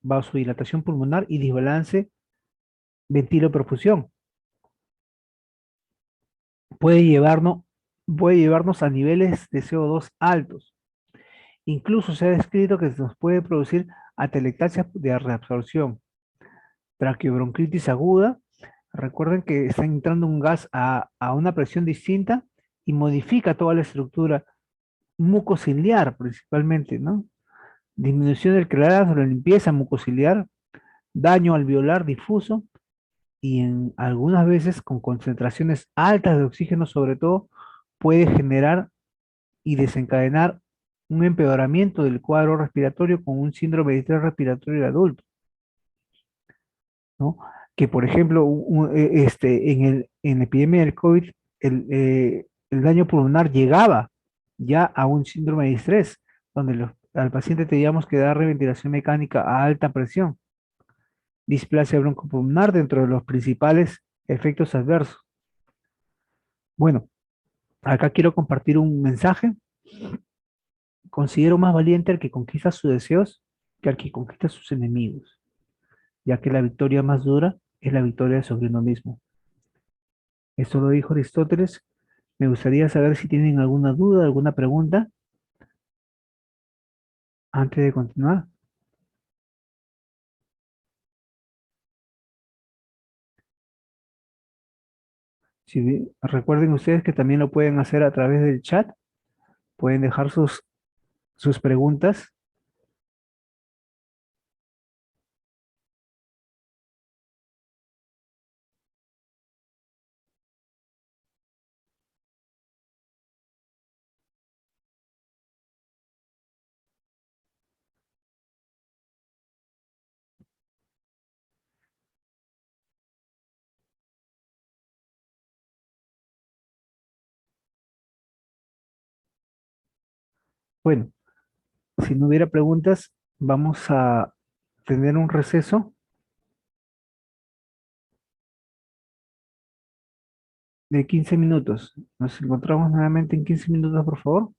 vasodilatación pulmonar y desbalance ventiloperfusión. Puede llevarnos, puede llevarnos a niveles de CO2 altos. Incluso se ha descrito que se nos puede producir atelectasia de reabsorción, traqueobronquitis aguda. Recuerden que está entrando un gas a una presión distinta y modifica toda la estructura mucociliar principalmente, ¿no? Disminución del clorado, la limpieza mucociliar, daño alveolar difuso y en algunas veces con concentraciones altas de oxígeno sobre todo puede generar y desencadenar un empeoramiento del cuadro respiratorio con un síndrome de estrés respiratorio adulto, ¿no? Que por ejemplo, en la epidemia del COVID, el daño pulmonar llegaba ya a un síndrome de estrés, donde al paciente teníamos que darle ventilación mecánica a alta presión, displasia broncopulmonar dentro de los principales efectos adversos. Bueno, acá quiero compartir un mensaje. Considero más valiente al que conquista sus deseos que al que conquista sus enemigos, ya que la victoria más dura es la victoria sobre uno mismo. Esto lo dijo Aristóteles. Me gustaría saber si tienen alguna duda, alguna pregunta antes de continuar. Si, recuerden ustedes que también lo pueden hacer a través del chat. Pueden dejar sus preguntas. Bueno, si no hubiera preguntas, vamos a tener un receso de 15 minutos. Nos encontramos nuevamente en 15 minutos, por favor.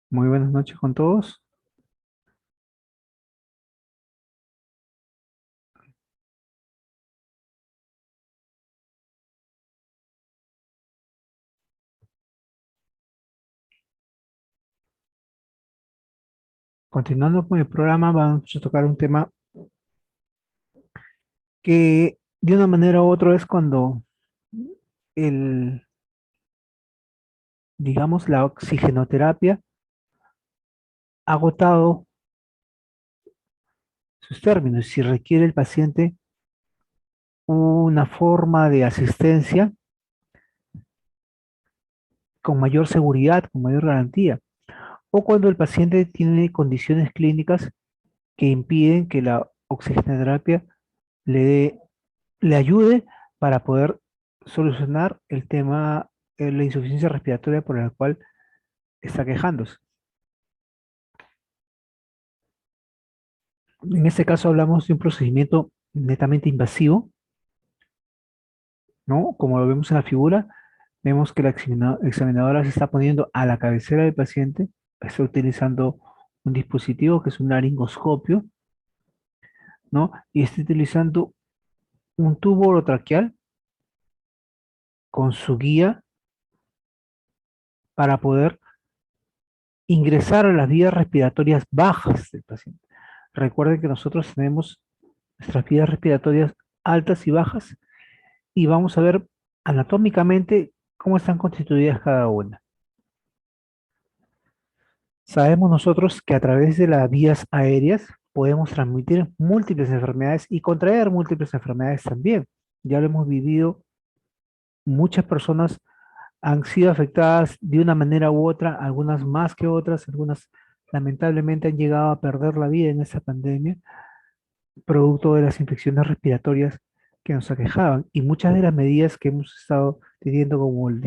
Muy buenas noches con todos. Continuando con el programa, vamos a tocar un tema que de una manera u otra es cuando el, digamos, la oxigenoterapia ha agotado sus términos, si requiere el paciente una forma de asistencia con mayor seguridad, con mayor garantía, o cuando el paciente tiene condiciones clínicas que impiden que la oxigenoterapia le le ayude para poder solucionar el tema, la insuficiencia respiratoria por la cual está quejándose. En este caso hablamos de un procedimiento netamente invasivo, ¿no? Como lo vemos en la figura, vemos que la examinadora se está poniendo a la cabecera del paciente, está utilizando un dispositivo que es un laringoscopio, ¿no? Y está utilizando un tubo orotraqueal con su guía para poder ingresar a las vías respiratorias bajas del paciente. Recuerden que nosotros tenemos nuestras vías respiratorias altas y bajas y vamos a ver anatómicamente cómo están constituidas cada una. Sabemos nosotros que a través de las vías aéreas podemos transmitir múltiples enfermedades y contraer múltiples enfermedades también. Ya lo hemos vivido, muchas personas han sido afectadas de una manera u otra, algunas más que otras, algunas lamentablemente han llegado a perder la vida en esta pandemia, producto de las infecciones respiratorias que nos aquejaban. Y muchas de las medidas que hemos estado teniendo, como el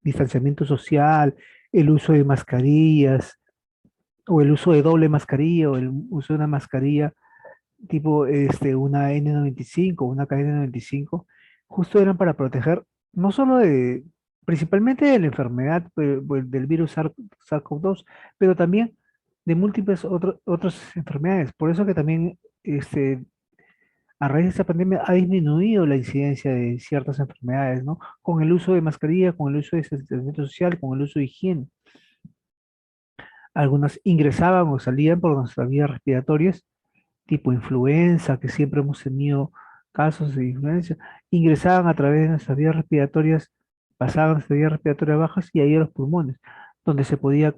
distanciamiento social, el uso de mascarillas, o el uso de doble mascarilla, o el uso de una mascarilla tipo una N95, una KN95, justo eran para proteger no solo de, principalmente de la enfermedad del virus SARS-CoV-2, pero también de múltiples otras enfermedades. Por eso que también a raíz de esta pandemia ha disminuido la incidencia de ciertas enfermedades, ¿no? Con el uso de mascarilla, con el uso de distanciamiento social, con el uso de higiene. Algunas ingresaban o salían por nuestras vías respiratorias tipo influenza, que siempre hemos tenido casos de influenza, ingresaban a través de nuestras vías respiratorias, pasaban nuestras vías respiratorias bajas y ahí a los pulmones, donde se podía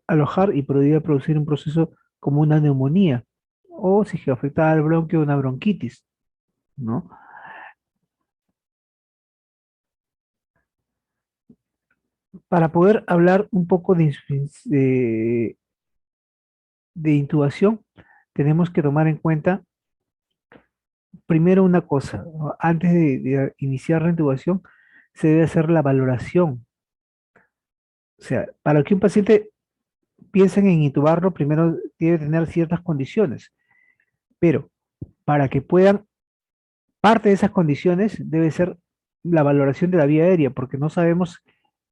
alojar y podía producir un proceso como una neumonía, o si afectaba al bronquio, una bronquitis, ¿no? Para poder hablar un poco de intubación, tenemos que tomar en cuenta primero una cosa, ¿no? Antes de iniciar la intubación, se debe hacer la valoración. O sea, para que un paciente piensen en intubarlo, primero debe tener ciertas condiciones, pero para que puedan, parte de esas condiciones debe ser la valoración de la vía aérea, porque no sabemos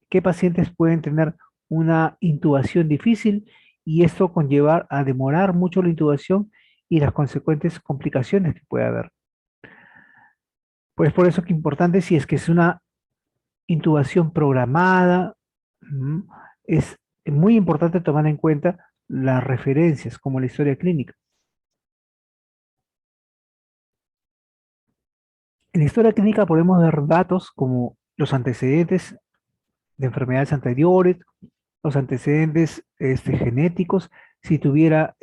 qué pacientes pueden tener una intubación difícil y esto conllevar a demorar mucho la intubación y las consecuentes complicaciones que puede haber. Pues por eso que es importante si es que es una intubación programada, es muy importante tomar en cuenta las referencias como la historia clínica. En la historia clínica podemos ver datos como los antecedentes de enfermedades anteriores, los antecedentes genéticos, si tuviera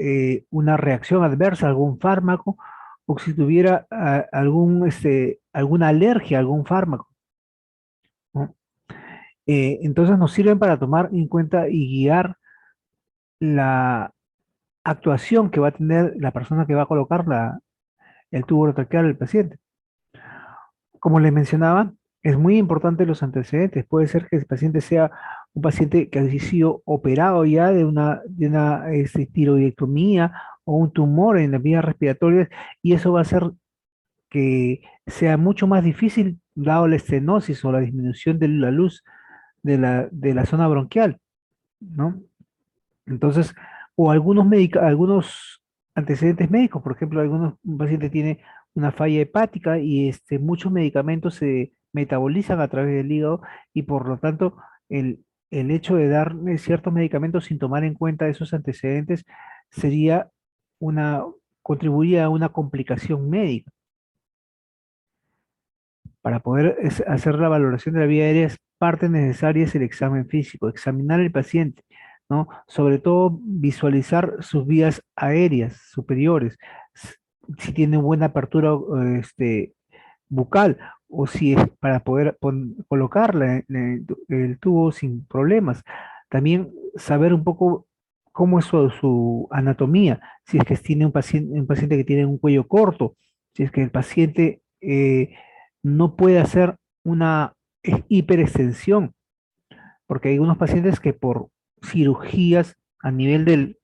una reacción adversa a algún fármaco o si tuviera alguna alergia a algún fármaco, ¿no? Entonces nos sirven para tomar en cuenta y guiar la actuación que va a tener la persona que va a colocar el tubo orotraqueal al paciente. Como les mencionaba, es muy importante los antecedentes. Puede ser que el paciente sea un paciente que ha sido operado ya de una tiroidectomía o un tumor en las vías respiratorias, y eso va a hacer que sea mucho más difícil dado la estenosis o la disminución de la luz de la zona bronquial, ¿no? Entonces, o algunos antecedentes médicos, por ejemplo, un paciente tiene una falla hepática y muchos medicamentos se metabolizan a través del hígado, y por lo tanto el hecho de darle ciertos medicamentos sin tomar en cuenta esos antecedentes sería una, contribuiría a una complicación médica. Para poder hacer la valoración de la vía aérea, parte necesaria es el examen físico, examinar al paciente, ¿no? Sobre todo visualizar sus vías aéreas superiores, s- si tiene buena apertura bucal, o si es para poder colocarla en el tubo sin problemas. También saber un poco cómo es su anatomía, si es que tiene un paciente que tiene un cuello corto, si es que el paciente no puede hacer una hiperextensión, porque hay unos pacientes que por cirugías a nivel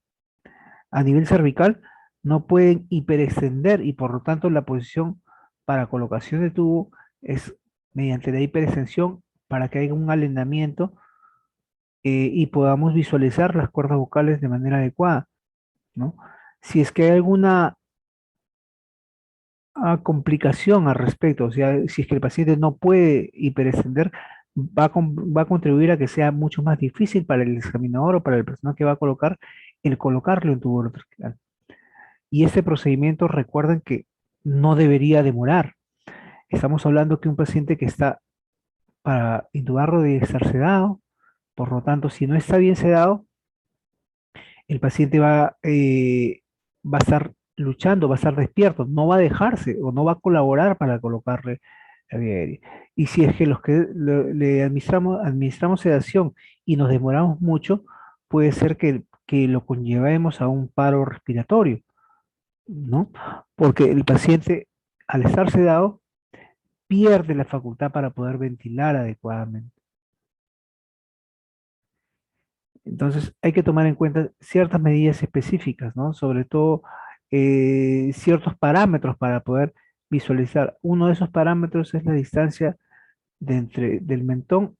cervical no pueden hiperextender, y por lo tanto la posición para colocación de tubo es mediante la hiperextensión, para que haya un alendamiento y podamos visualizar las cuerdas vocales de manera adecuada, ¿no? Si es que hay alguna complicación al respecto, o sea, si es que el paciente no puede hiperextender, va a contribuir a que sea mucho más difícil para el examinador o para el personal que va a colocar el colocarlo en tubo orotraqueal. Y este procedimiento, recuerden que no debería demorar. Estamos hablando que un paciente que está para intubarlo debe estar sedado, por lo tanto, si no está bien sedado, el paciente va a estar luchando, va a estar despierto, no va a dejarse o no va a colaborar para colocarle la vía aérea. Y si es que los que le administramos sedación y nos demoramos mucho, puede ser que lo conllevemos a un paro respiratorio, ¿no? Porque el paciente, al estar sedado, pierde la facultad para poder ventilar adecuadamente. Entonces, hay que tomar en cuenta ciertas medidas específicas, ¿no? Sobre todo ciertos parámetros para poder visualizar. Uno de esos parámetros es la distancia del mentón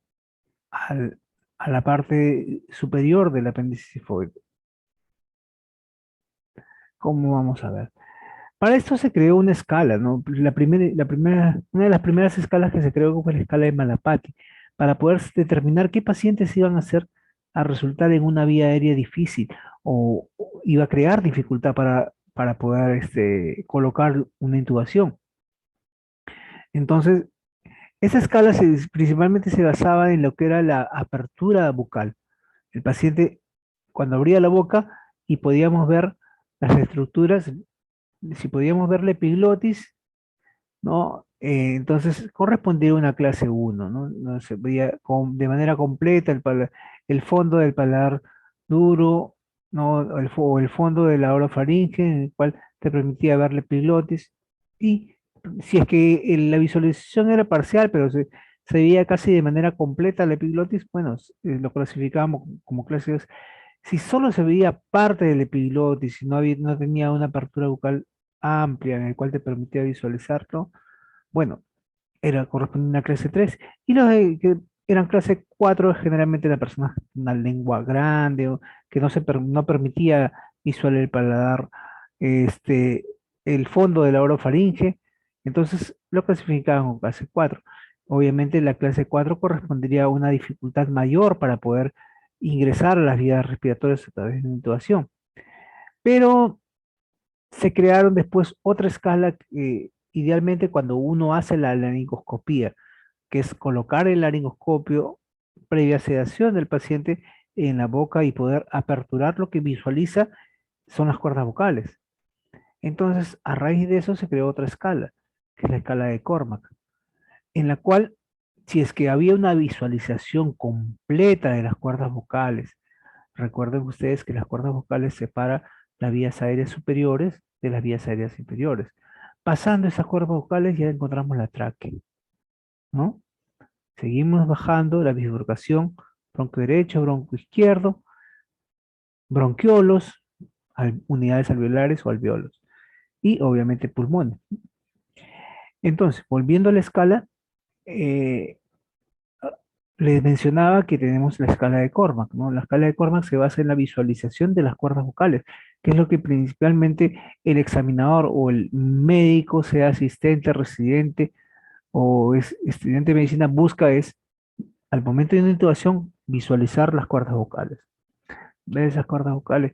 al- a la parte superior del apéndice cifoide. ¿Cómo vamos a ver? Para esto se creó una escala, ¿no? Una de las primeras escalas que se creó fue la escala de Malapati, para poder determinar qué pacientes iban a ser a resultar en una vía aérea difícil, o iba a crear dificultad para poder colocar una intubación. Entonces, esa escala principalmente se basaba en lo que era la apertura bucal. El paciente, cuando abría la boca y podíamos ver las estructuras, si podíamos ver la epiglotis, ¿no? Entonces correspondía a una clase uno, ¿no? No se veía de manera completa el fondo del paladar duro, ¿no? O el fondo de la orofaringe, en el cual te permitía ver la epiglotis. Y si es que la visualización era parcial, pero se veía casi de manera completa la epiglotis, bueno, lo clasificábamos como clase 2. Si solo se veía parte del epiglotis y no tenía una apertura bucal amplia en el cual te permitía visualizarlo, bueno, corresponde a una clase 3. Y los que eran clase 4 generalmente la persona con una lengua grande, o que no permitía visualizar el paladar, este, el fondo de la orofaringe. Entonces lo clasificaban como clase 4. Obviamente la clase 4 correspondería a una dificultad mayor para poder ingresar a las vías respiratorias a través de una intubación. Pero se crearon después otra escala que idealmente cuando uno hace la laringoscopía, que es colocar el laringoscopio previa sedación del paciente en la boca y poder aperturar lo que visualiza son las cuerdas vocales. Entonces, a raíz de eso se creó otra escala, que es la escala de Cormack, en la cual, si es que había una visualización completa de las cuerdas vocales, recuerden ustedes que las cuerdas vocales separan las vías aéreas superiores de las vías aéreas inferiores. Pasando esas cuerdas vocales ya encontramos la tráquea, ¿no? Seguimos bajando la bifurcación bronquio derecho, bronquio izquierdo, bronquiolos, unidades alveolares o alveolos, y obviamente pulmones. Entonces, volviendo a la escala, eh, les mencionaba que tenemos la escala de Cormack, ¿no? La escala de Cormack se basa en la visualización de las cuerdas vocales, que es lo que principalmente el examinador o el médico, sea asistente, residente o es estudiante de medicina, busca es, al momento de una intubación, visualizar las cuerdas vocales. Ver esas cuerdas vocales.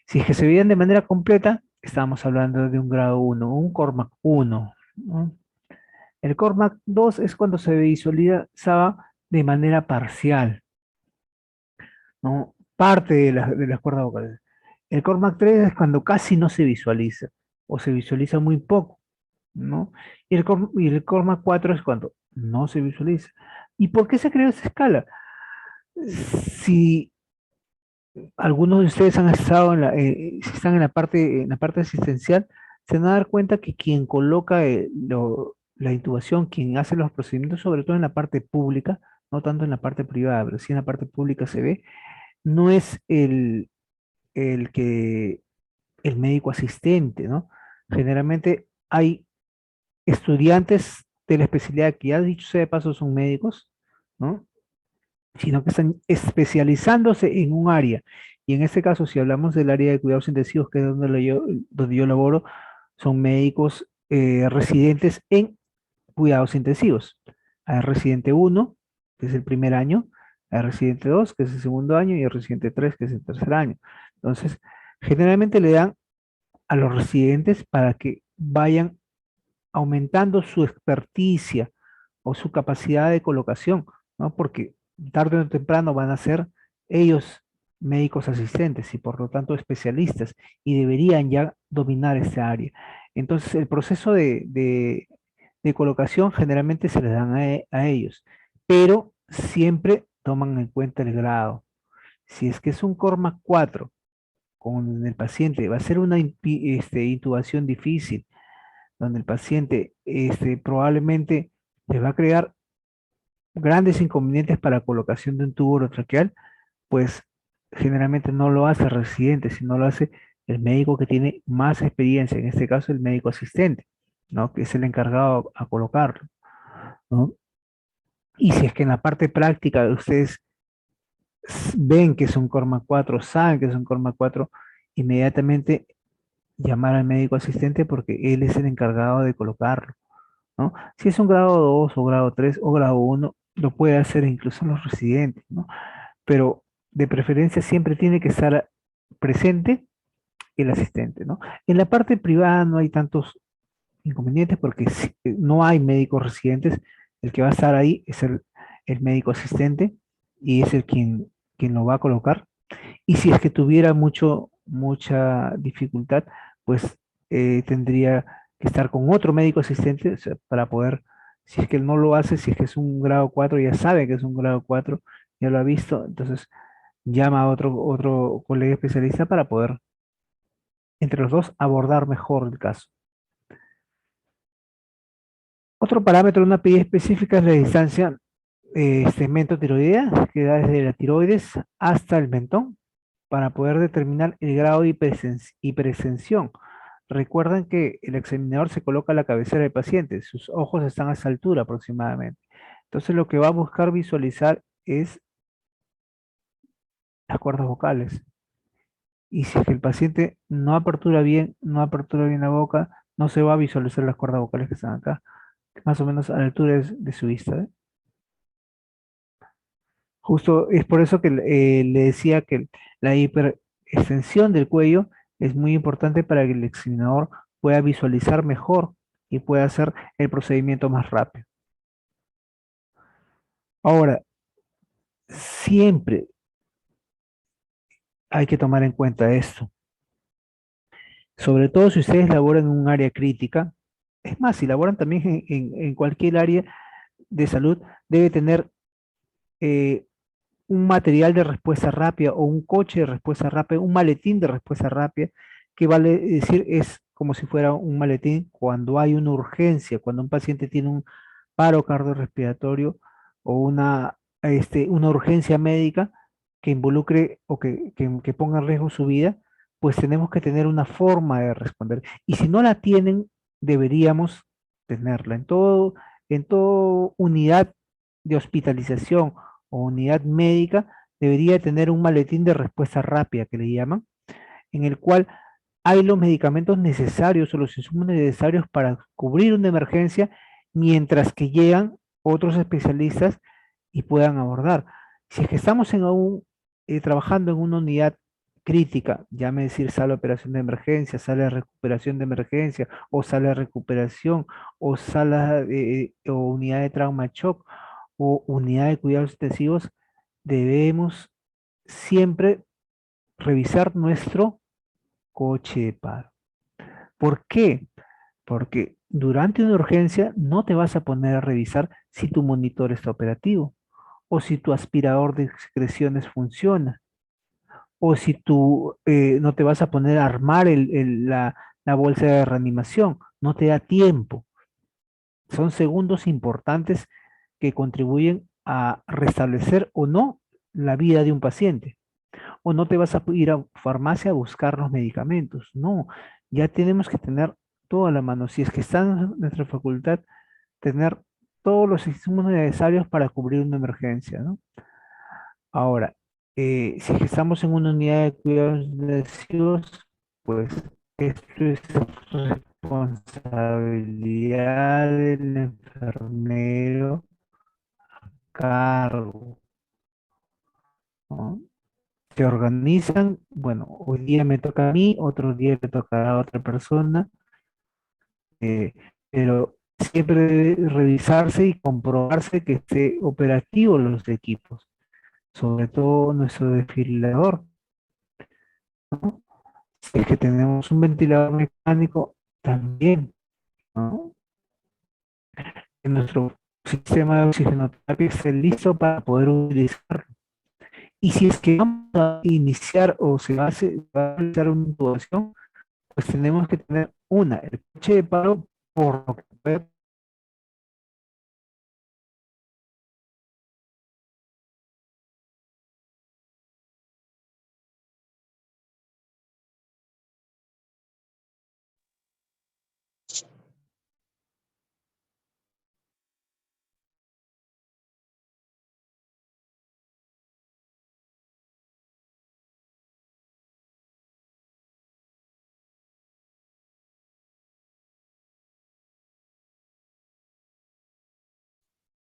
Si es que se veían de manera completa, estamos hablando de un grado 1, un Cormack 1, ¿no? El Cormack 2 es cuando se visualizaba de manera parcial, ¿no? Parte de las cuerdas vocales. El Cormac 3 es cuando casi no se visualiza o se visualiza muy poco, ¿no? Y el Cormac 4 es cuando no se visualiza. ¿Y por qué se creó esa escala? Si algunos de ustedes han estado si están en la parte asistencial, se van a dar cuenta que quien coloca la intubación, quien hace los procedimientos, sobre todo en la parte pública, no tanto en la parte privada, pero sí en la parte pública se ve, no es el que el médico asistente, ¿no? Generalmente hay estudiantes de la especialidad que ya dicho sea de paso son médicos, ¿no? Sino que están especializándose en un área. Y en este caso, si hablamos del área de cuidados intensivos, que es donde yo laboro, son médicos residentes en cuidados intensivos. Hay residente 1, que es el primer año, hay residente 2, que es el segundo año, y el residente 3, que es el tercer año. Entonces, generalmente le dan a los residentes para que vayan aumentando su experticia o su capacidad de colocación, ¿no? Porque tarde o temprano van a ser ellos médicos asistentes y por lo tanto especialistas y deberían ya dominar esta área. Entonces, el proceso de colocación generalmente se les dan a ellos, pero siempre toman en cuenta el grado. Si es que es un Cormac 4 con el paciente, va a ser una intubación difícil, donde el paciente probablemente le va a crear grandes inconvenientes para la colocación de un tubo orotraqueal, pues generalmente no lo hace el residente, sino lo hace el médico que tiene más experiencia, en este caso el médico asistente, ¿no? Que es el encargado a colocarlo, ¿no? Y si es que en la parte práctica ustedes ven que es un Corma 4, saben que es un Corma 4, inmediatamente llamar al médico asistente porque él es el encargado de colocarlo, ¿no? Si es un grado 2 o grado 3 o grado 1, lo puede hacer incluso los residentes, ¿no? Pero de preferencia siempre tiene que estar presente el asistente, ¿no? En la parte privada no hay tantos inconvenientes porque no hay médicos residentes, el que va a estar ahí es el médico asistente y es quien lo va a colocar. Y si es que tuviera mucha dificultad, pues tendría que estar con otro médico asistente, o sea, para poder, si es que él no lo hace, si es que es un grado 4 ya sabe que es un grado 4 ya lo ha visto, entonces llama a otro colega especialista para poder, entre los dos, abordar mejor el caso. Otro parámetro de una PI específica es la distancia mentón-tiroidea, que da desde la tiroides hasta el mentón, para poder determinar el grado de hiperextensión. Recuerden que el examinador se coloca a la cabecera del paciente, sus ojos están a esa altura aproximadamente. Entonces lo que va a buscar visualizar es las cuerdas vocales. Y si es que el paciente no apertura bien, no apertura bien la boca, no se va a visualizar las cuerdas vocales que están acá, más o menos a la altura de su vista, ¿eh? Justo es por eso que le decía que la hiperextensión del cuello es muy importante para que el examinador pueda visualizar mejor y pueda hacer el procedimiento más rápido. Ahora, siempre hay que tomar en cuenta esto, sobre todo si ustedes laboran en un área crítica. Es más, si laboran también en cualquier área de salud, debe tener eh, un material de respuesta rápida o un coche de respuesta rápida, un maletín de respuesta rápida, que vale decir es como si fuera un maletín cuando hay una urgencia, cuando un paciente tiene un paro cardiorrespiratorio o una una urgencia médica que involucre o que ponga en riesgo su vida, pues tenemos que tener una forma de responder. Y si no la tienen, deberíamos tenerla. En todo unidad de hospitalización o unidad médica, debería tener un maletín de respuesta rápida, que le llaman, en el cual hay los medicamentos necesarios o los insumos necesarios para cubrir una emergencia mientras que llegan otros especialistas y puedan abordar. Si es que estamos trabajando en una unidad crítica, llame decir sala de operación de emergencia, sala de recuperación de emergencia, o sala de recuperación, o o unidad de trauma shock, o unidad de cuidados intensivos, debemos siempre revisar nuestro coche de paro. ¿Por qué? Porque durante una urgencia no te vas a poner a revisar si tu monitor está operativo, o si tu aspirador de excreciones funciona, o si tú no te vas a poner a armar la bolsa de reanimación. No te da tiempo. Son segundos importantes que contribuyen a restablecer o no la vida de un paciente. O no te vas a ir a farmacia a buscar los medicamentos. No, ya tenemos que tener toda la mano. Si es que está en nuestra facultad, tener todos los insumos necesarios para cubrir una emergencia, ¿no? Ahora, si es que estamos en una unidad de cuidados intensivos, pues esto es responsabilidad del enfermero a cargo, ¿no? Se organizan, bueno, hoy día me toca a mí, otro día le toca a otra persona, eh, pero siempre debe revisarse y comprobarse que esté operativo los equipos, sobre todo nuestro desfibrilador, ¿no? Si es que tenemos un ventilador mecánico, también, ¿no? Que nuestro sistema de oxigenoterapia esté listo para poder utilizarlo. Y si es que vamos a iniciar o va a realizar una intubación, pues tenemos que tener el coche de paro por lo que puede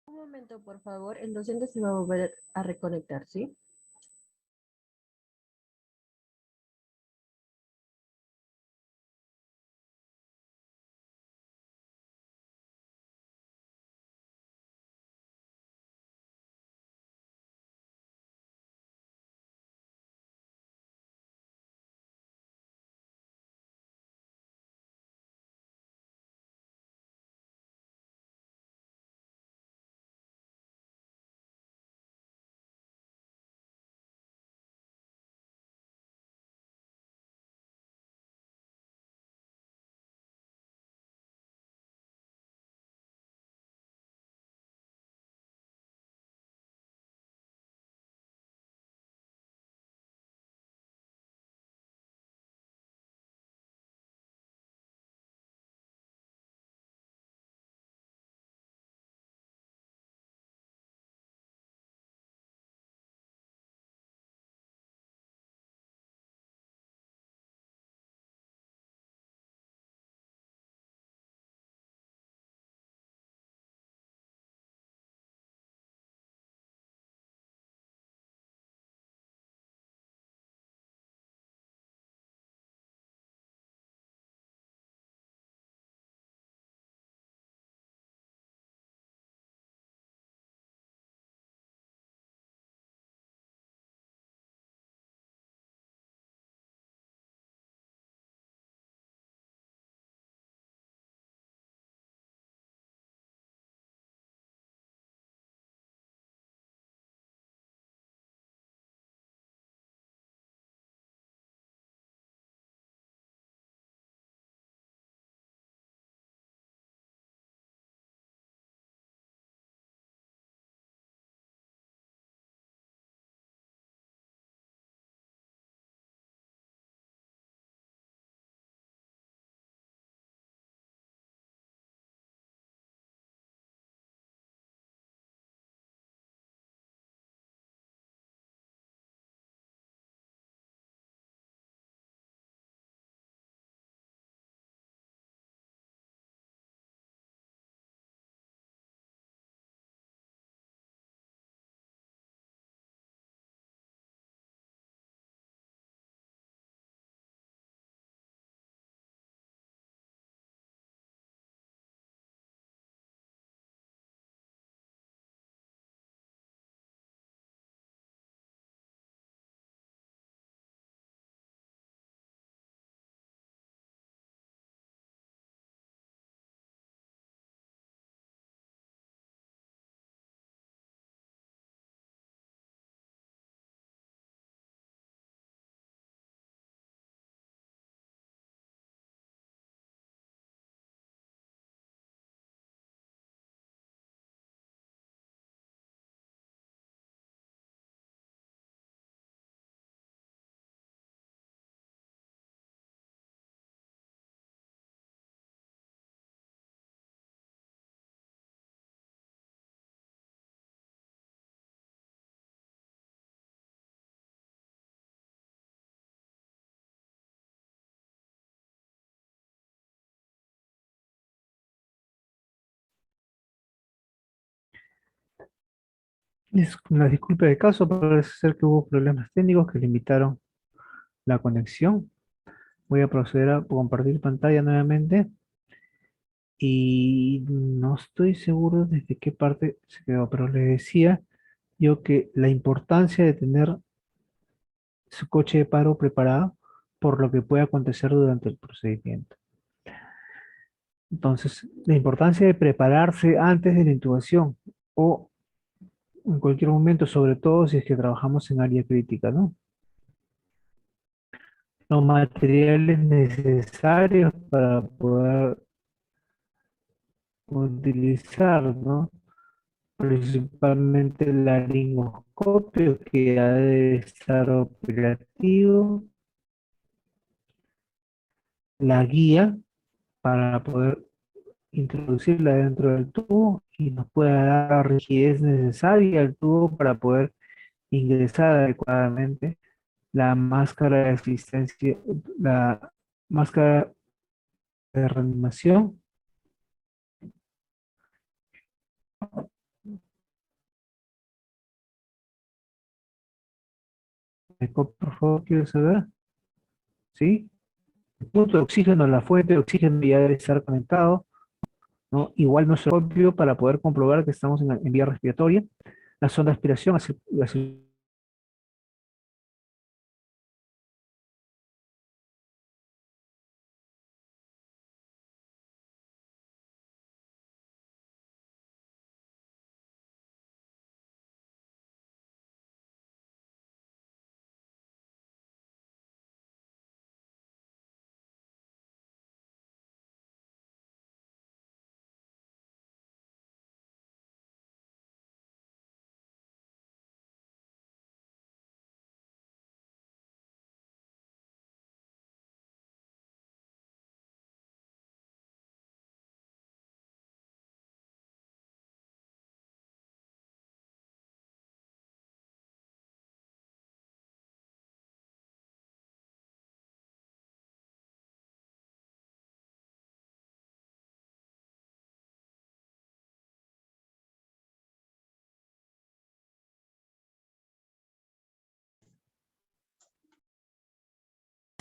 Un momento, por favor. El docente se va a volver a reconectar, ¿sí? Con la disculpa de caso, parece ser que hubo problemas técnicos que limitaron la conexión. Voy a proceder a compartir pantalla nuevamente y no estoy seguro desde qué parte se quedó, pero les decía yo que la importancia de tener su coche de paro preparado por lo que puede acontecer durante el procedimiento. Entonces, la importancia de prepararse antes de la intubación o en cualquier momento, sobre todo si es que trabajamos en área crítica, ¿no? Los materiales necesarios para poder utilizar, ¿no? Principalmente el laringoscopio que ha de estar operativo, la guía para poder introducirla dentro del tubo y nos pueda dar la rigidez necesaria al tubo para poder ingresar adecuadamente la máscara de asistencia, la máscara de reanimación. Por favor, quiero saber, ¿sí? El punto de oxígeno, la fuente de oxígeno ya debe estar conectado, ¿no? Igual nuestro propio para poder comprobar que estamos en vía respiratoria. La sonda de aspiración,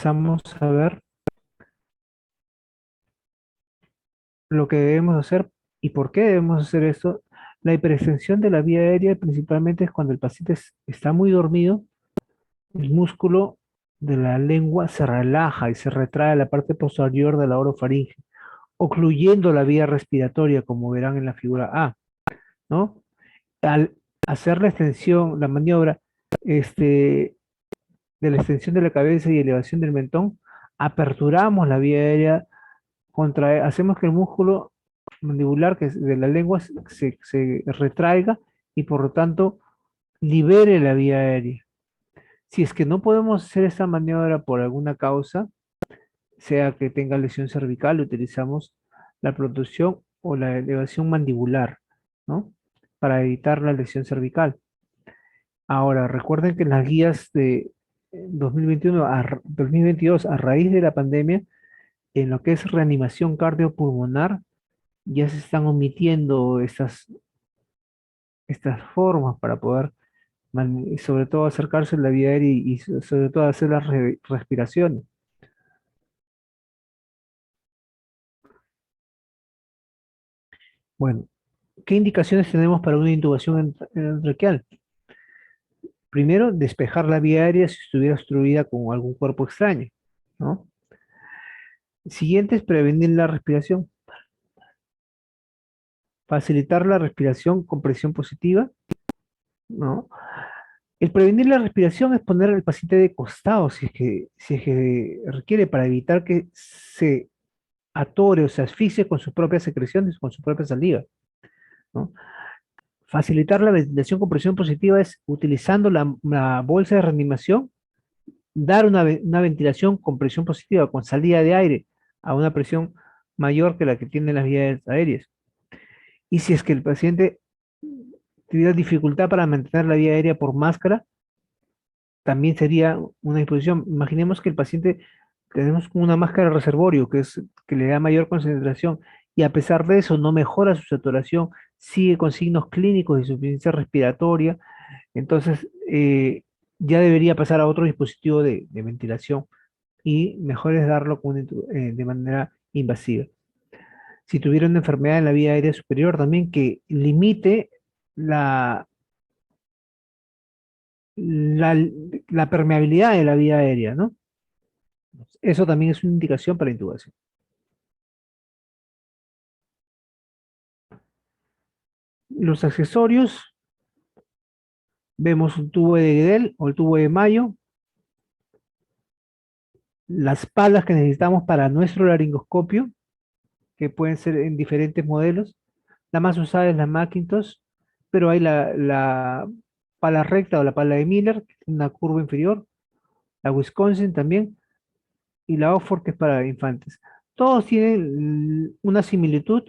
vamos a ver lo que debemos hacer y por qué debemos hacer esto. La hiperextensión de la vía aérea principalmente es cuando el paciente está muy dormido, el músculo de la lengua se relaja y se retrae a la parte posterior de la orofaringe, ocluyendo la vía respiratoria, como verán en la figura A, ¿no? Al hacer la extensión, la maniobra de la extensión de la cabeza y elevación del mentón, aperturamos la vía aérea, hacemos que el músculo mandibular que es de la lengua se retraiga y por lo tanto libere la vía aérea. Si es que no podemos hacer esta maniobra por alguna causa, sea que tenga lesión cervical, utilizamos la protrusión o la elevación mandibular, ¿no? Para evitar la lesión cervical. Ahora, recuerden que en las guías de 2021 a 2022, a raíz de la pandemia, en lo que es reanimación cardiopulmonar, ya se están omitiendo estas formas para poder, sobre todo, acercarse a la vía aérea y sobre todo hacer las respiraciones. Bueno, ¿qué indicaciones tenemos para una intubación endotraqueal? Primero, despejar la vía aérea si estuviera obstruida con algún cuerpo extraño, ¿no? Siguiente es prevenir la respiración. Facilitar la respiración con presión positiva, ¿no? El prevenir la respiración es poner al paciente de costado si es que requiere para evitar que se atore o se asfixie con sus propias secreciones, con su propia saliva, ¿no? Facilitar la ventilación con presión positiva es utilizando la bolsa de reanimación, dar una ventilación con presión positiva, con salida de aire a una presión mayor que la que tienen las vías aéreas. Y si es que el paciente tuviera dificultad para mantener la vía aérea por máscara, también sería una disposición. Imaginemos que el paciente tenemos una máscara de reservorio que le da mayor concentración y a pesar de eso no mejora su saturación sigue con signos clínicos de insuficiencia respiratoria, entonces ya debería pasar a otro dispositivo de ventilación y mejor es darlo de manera invasiva. Si tuviera una enfermedad en la vía aérea superior también que limite la, la, la permeabilidad de la vía aérea, ¿no? Eso también es una indicación para intubación. Los accesorios, vemos un tubo de Guedel o el tubo de Mayo, las palas que necesitamos para nuestro laringoscopio, que pueden ser en diferentes modelos. La más usada es la Macintosh, pero hay la pala recta o la pala de Miller, que tiene una curva inferior, la Wisconsin también, y la Oxford, que es para infantes. Todos tienen una similitud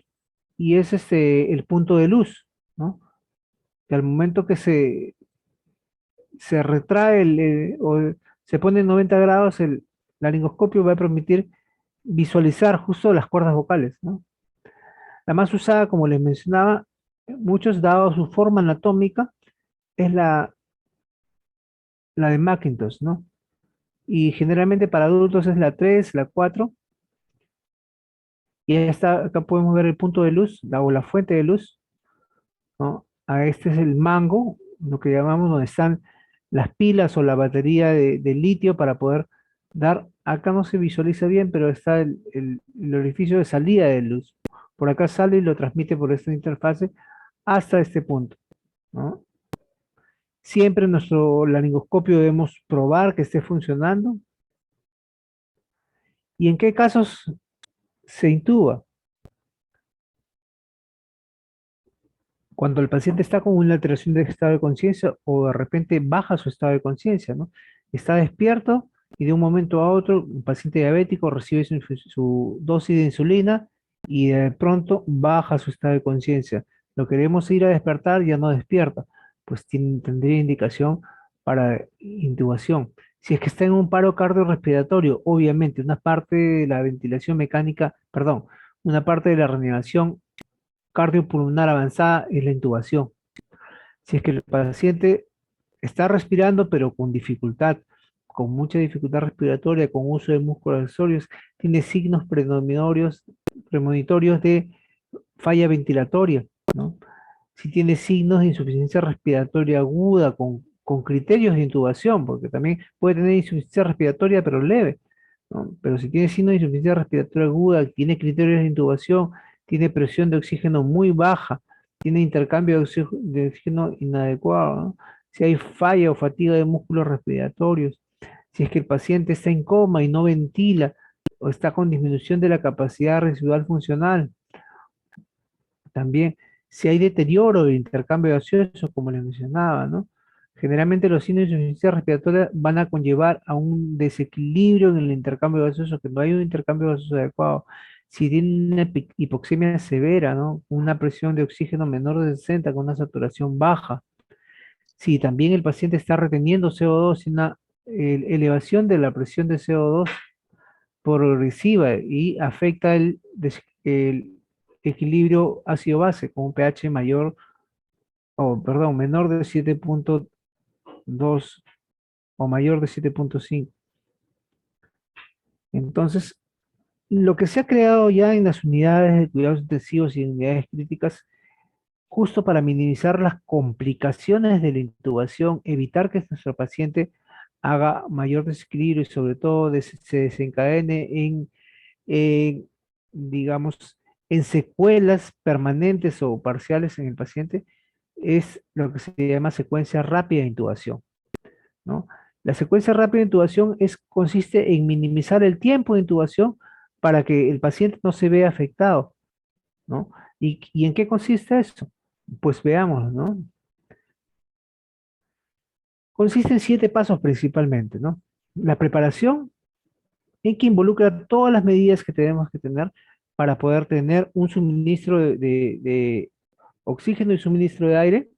y es el punto de luz, ¿no? Que al momento que se retrae o se pone en 90 grados, el laringoscopio va a permitir visualizar justo las cuerdas vocales, ¿no? La más usada, como les mencionaba, muchos dado su forma anatómica, es la de Macintosh, ¿no? Y generalmente para adultos es la 3, la 4. Y acá podemos ver el punto de luz, o la fuente de luz, ¿no? Este es el mango, lo que llamamos donde están las pilas o la batería de litio para poder acá no se visualiza bien, pero está el orificio de salida de luz. Por acá sale y lo transmite por esta interfase hasta este punto, ¿no? Siempre en nuestro laringoscopio debemos probar que esté funcionando. ¿Y en qué casos se intuba? Cuando el paciente está con una alteración de estado de conciencia o de repente baja su estado de conciencia, ¿no? Está despierto y de un momento a otro, un paciente diabético recibe su dosis de insulina y de pronto baja su estado de conciencia. Lo queremos ir a despertar, ya no despierta, pues tendría indicación para intubación. Si es que está en un paro cardiorrespiratorio, obviamente una parte de la ventilación mecánica, perdón, una parte de la reanimación cardiopulmonar avanzada es la intubación. Si es que el paciente está respirando, pero con dificultad, con mucha dificultad respiratoria, con uso de músculos accesorios, tiene signos premonitorios de falla ventilatoria, ¿no? Si tiene signos de insuficiencia respiratoria aguda, con criterios de intubación, porque también puede tener insuficiencia respiratoria, pero leve, ¿no? Pero si tiene signos de insuficiencia respiratoria aguda, tiene criterios de intubación, tiene presión de oxígeno muy baja, tiene intercambio de oxígeno inadecuado, ¿no? Si hay falla o fatiga de músculos respiratorios, si es que el paciente está en coma y no ventila, o está con disminución de la capacidad residual funcional, también si hay deterioro del intercambio gaseoso, como les mencionaba, ¿no? Generalmente los signos de insuficiencia respiratoria van a conllevar a un desequilibrio en el intercambio gaseoso, que no hay un intercambio gaseoso adecuado. Si tiene una hipoxemia severa, ¿no? Una presión de oxígeno menor de 60 con una saturación baja. Si también el paciente está reteniendo CO2 y una elevación de la presión de CO2 progresiva y afecta el equilibrio ácido-base con un pH mayor, o perdón, menor de 7.2 o mayor de 7.5. Entonces, lo que se ha creado ya en las unidades de cuidados intensivos y en unidades críticas, justo para minimizar las complicaciones de la intubación, evitar que nuestro paciente haga mayor desequilibrio y sobre todo se desencadene en, digamos, en secuelas permanentes o parciales en el paciente, es lo que se llama secuencia rápida de intubación, ¿no? La secuencia rápida de intubación consiste en minimizar el tiempo de intubación para que el paciente no se vea afectado, ¿no? ¿Y en qué consiste eso? Pues veamos, ¿no? Consiste en 7 pasos principalmente, ¿no? La preparación, en que involucra todas las medidas que tenemos que tener para poder tener un suministro de oxígeno y suministro de aire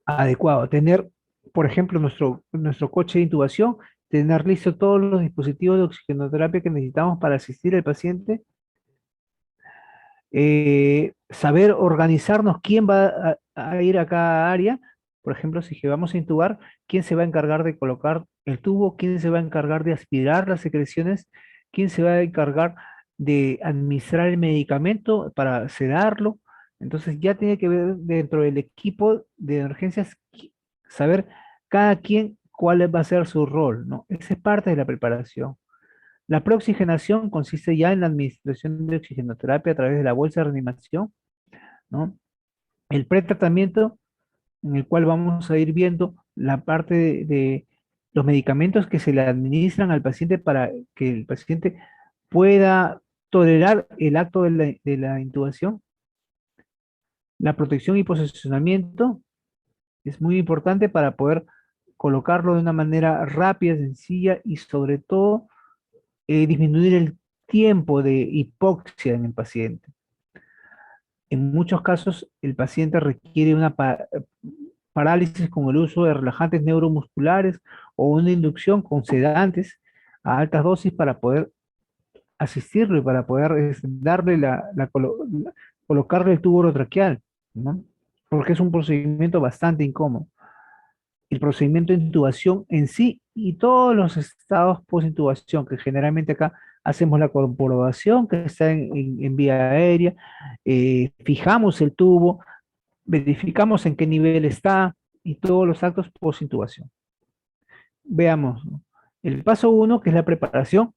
adecuado. Tener, por ejemplo, nuestro coche de intubación, tener listo todos los dispositivos de oxigenoterapia que necesitamos para asistir al paciente. saber organizarnos quién va a ir a cada área. Por ejemplo, si que vamos a intubar, quién se va a encargar de colocar el tubo, quién se va a encargar de aspirar las secreciones, quién se va a encargar de administrar el medicamento para sedarlo. Entonces ya tiene que ver dentro del equipo de emergencias saber cada quien cuál va a ser su rol, ¿no? Esa es parte de la preparación. La preoxigenación consiste ya en la administración de oxigenoterapia a través de la bolsa de reanimación, ¿no? El pretratamiento, en el cual vamos a ir viendo la parte de los medicamentos que se le administran al paciente para que el paciente pueda tolerar el acto de la intubación. La protección y posicionamiento es muy importante para poder colocarlo de una manera rápida, sencilla y sobre todo disminuir el tiempo de hipoxia en el paciente. En muchos casos, el paciente requiere una parálisis con el uso de relajantes neuromusculares o una inducción con sedantes a altas dosis para poder asistirlo y para poder darle colocarle el tubo orotraqueal, ¿no? Porque es un procedimiento bastante incómodo. El procedimiento de intubación en sí y todos los estados post-intubación, que generalmente acá hacemos la comprobación que está en vía aérea, fijamos el tubo, verificamos en qué nivel está y todos los actos post-intubación. Veamos, ¿no? El paso 1, que es la preparación,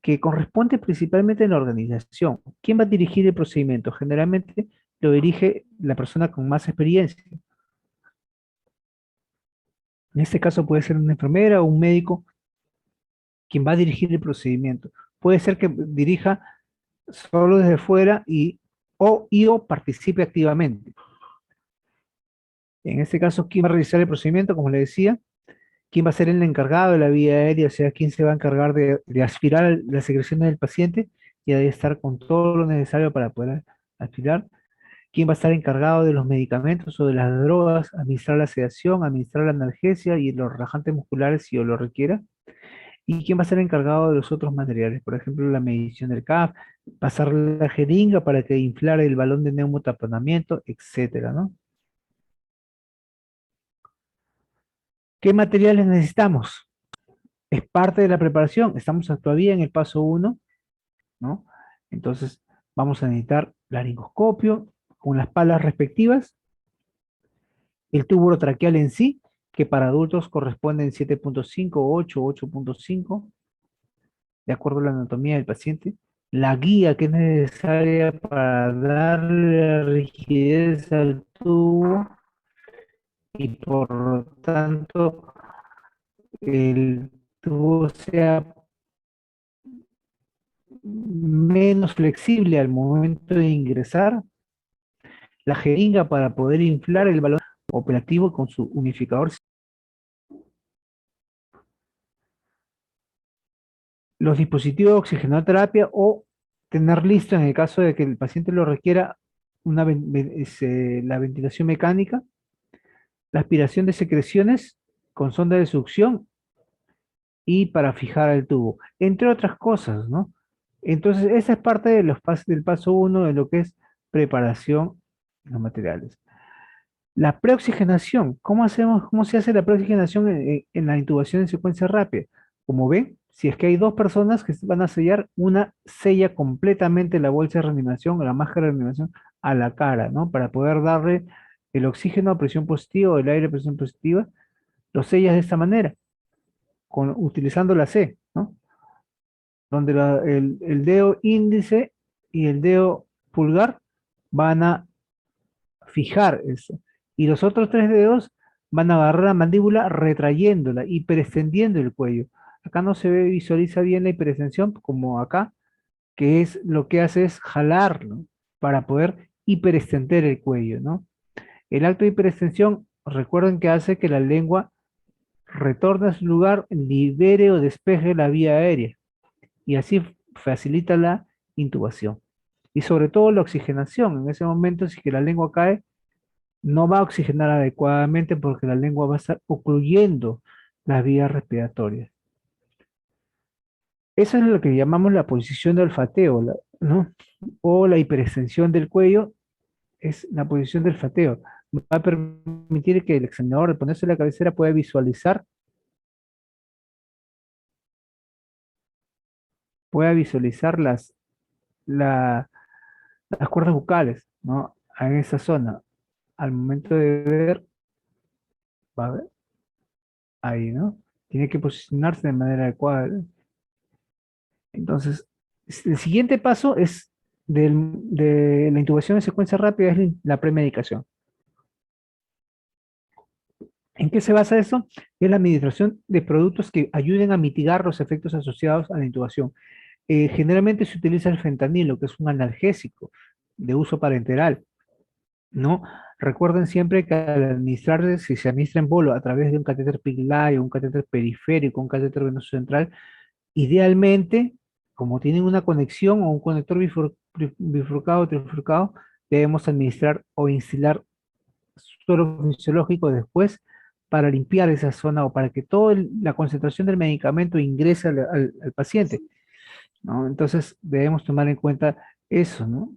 que corresponde principalmente en la organización. ¿Quién va a dirigir el procedimiento? Generalmente lo dirige la persona con más experiencia. En este caso puede ser una enfermera o un médico quien va a dirigir el procedimiento. Puede ser que dirija solo desde fuera o participe activamente. En este caso, ¿quién va a realizar el procedimiento? Como le decía, ¿quién va a ser el encargado de la vía aérea? O sea, ¿quién se va a encargar de aspirar las secreciones del paciente y de estar con todo lo necesario para poder aspirar? ¿Quién va a estar encargado de los medicamentos o de las drogas? Administrar la sedación, administrar la analgesia y los relajantes musculares si lo requiera. ¿Y quién va a ser encargado de los otros materiales? Por ejemplo, la medición del CAF, pasar la jeringa para que inflare el balón de neumotaponamiento, etcétera, ¿no? ¿Qué materiales necesitamos? Es parte de la preparación. Estamos todavía en el paso 1, ¿no? Entonces, vamos a necesitar laringoscopio con las palas respectivas, el tubo orotraqueal en sí, que para adultos corresponde en 7.5, 8, 8.5, de acuerdo a la anatomía del paciente, la guía que es necesaria para darle rigidez al tubo y por lo tanto el tubo sea menos flexible al momento de ingresar, la jeringa para poder inflar el balón operativo con su unificador, los dispositivos de oxigenoterapia o tener listo en el caso de que el paciente lo requiera la ventilación mecánica, la aspiración de secreciones con sonda de succión y para fijar el tubo, entre otras cosas, ¿no? Entonces, esa es parte de del paso 1 de lo que es preparación de los materiales. La preoxigenación, ¿cómo hacemos, cómo se hace la preoxigenación en la intubación en secuencia rápida? Como ven, si es que hay dos personas que van a sellar, una sella completamente la bolsa de reanimación o la máscara de reanimación a la cara, ¿no? Para poder darle el oxígeno a presión positiva o el aire a presión positiva, lo sellas de esta manera, utilizando la C, ¿no? Donde el dedo índice y el dedo pulgar van a fijar eso. Y los otros tres dedos van a agarrar la mandíbula retrayéndola, hiperextendiendo el cuello. Acá no se visualiza bien la hiperextensión como acá, que es lo que hace es jalarlo para poder hiperextender el cuello, ¿no? El acto de hiperextensión, recuerden que hace que la lengua retorne a su lugar, libere o despeje la vía aérea y así facilita la intubación. Y sobre todo la oxigenación. En ese momento, si que la lengua cae, no va a oxigenar adecuadamente porque la lengua va a estar ocluyendo las vías respiratorias. Eso es lo que llamamos la posición de olfateo. ¿no? O la hiperextensión del cuello es la posición del fateo. Va a permitir que el examinador, al ponerse la cabecera, pueda visualizar la- las cuerdas bucales, ¿no? En esa zona. Al momento de ver, va a ver ahí, ¿no? Tiene que posicionarse de manera adecuada. Entonces, el siguiente paso es de la intubación en secuencia rápida, es la premedicación. ¿En qué se basa eso? Es la administración de productos que ayuden a mitigar los efectos asociados a la intubación. Generalmente se utiliza el fentanilo, que es un analgésico de uso parenteral, ¿no? Recuerden siempre que al administrar, si se administra en bolo a través de un catéter Pigline, un catéter periférico, un catéter venoso central, idealmente, como tienen una conexión o un conector bifurcado o trifurcado, debemos administrar o instilar suero fisiológico después para limpiar esa zona o para que toda la concentración del medicamento ingrese al paciente, ¿no? Entonces debemos tomar en cuenta eso, ¿no?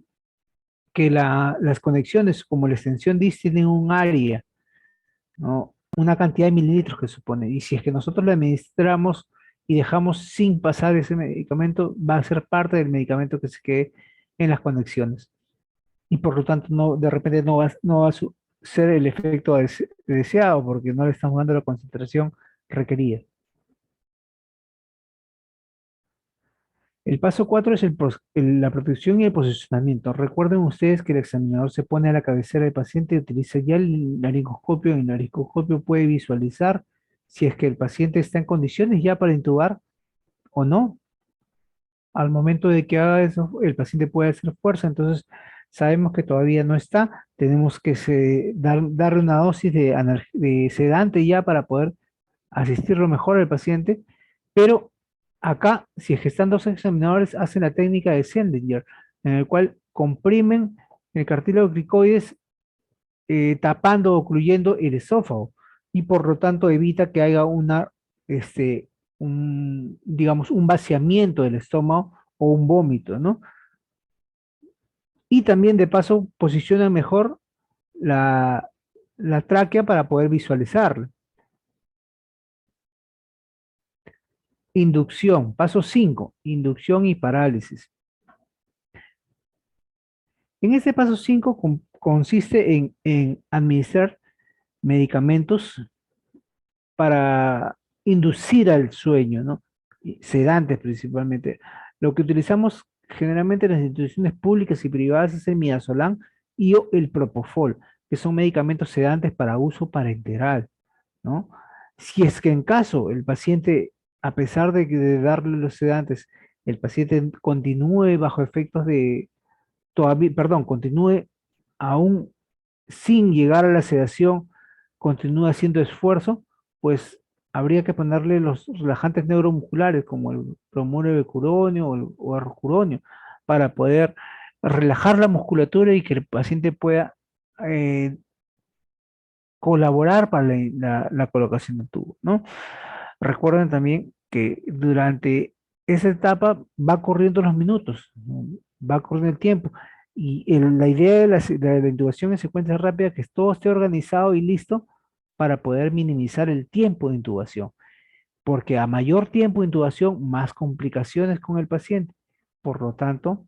Que las conexiones como la extensión DIS tienen un área, ¿no? Una cantidad de mililitros que supone. Y si es que nosotros le administramos y dejamos sin pasar ese medicamento, va a ser parte del medicamento que se quede en las conexiones. Y por lo tanto, no, de repente no va a ser el efecto deseado porque no le estamos dando la concentración requerida. El paso 4 es la protección y el posicionamiento. Recuerden ustedes que el examinador se pone a la cabecera del paciente y utiliza ya el laringoscopio. Y el laringoscopio puede visualizar si es que el paciente está en condiciones ya para intubar o no. Al momento de que haga eso, el paciente puede hacer fuerza, entonces sabemos que todavía no está. Tenemos que darle una dosis de sedante ya para poder asistirlo mejor al paciente, pero acá, si es que están dos examinadores, hacen la técnica de Sendinger, en el cual comprimen el cartílago cricoides tapando o ocluyendo el esófago y por lo tanto evita que haya digamos, un vaciamiento del estómago o un vómito, ¿no? Y también de paso posiciona mejor la, la tráquea para poder visualizarla. Inducción, paso 5, inducción y parálisis. En este paso 5 consiste en administrar medicamentos para inducir al sueño, ¿no? Sedantes principalmente. Lo que utilizamos generalmente en las instituciones públicas y privadas es el midazolam y o el propofol, que son medicamentos sedantes para uso parenteral, ¿no? Si es que en caso el paciente, a pesar de darle los sedantes, el paciente continúe bajo efectos perdón, continúe aún sin llegar a la sedación, continúa haciendo esfuerzo, pues habría que ponerle los relajantes neuromusculares como el bromuro de becuronio o el rocuronio para poder relajar la musculatura y que el paciente pueda eh, colaborar para la colocación del tubo, ¿no? Recuerden también que durante esa etapa va corriendo los minutos, ¿no? Va corriendo el tiempo. Y la idea de la intubación en secuencia rápida es que todo esté organizado y listo para poder minimizar el tiempo de intubación. Porque a mayor tiempo de intubación, más complicaciones con el paciente. Por lo tanto,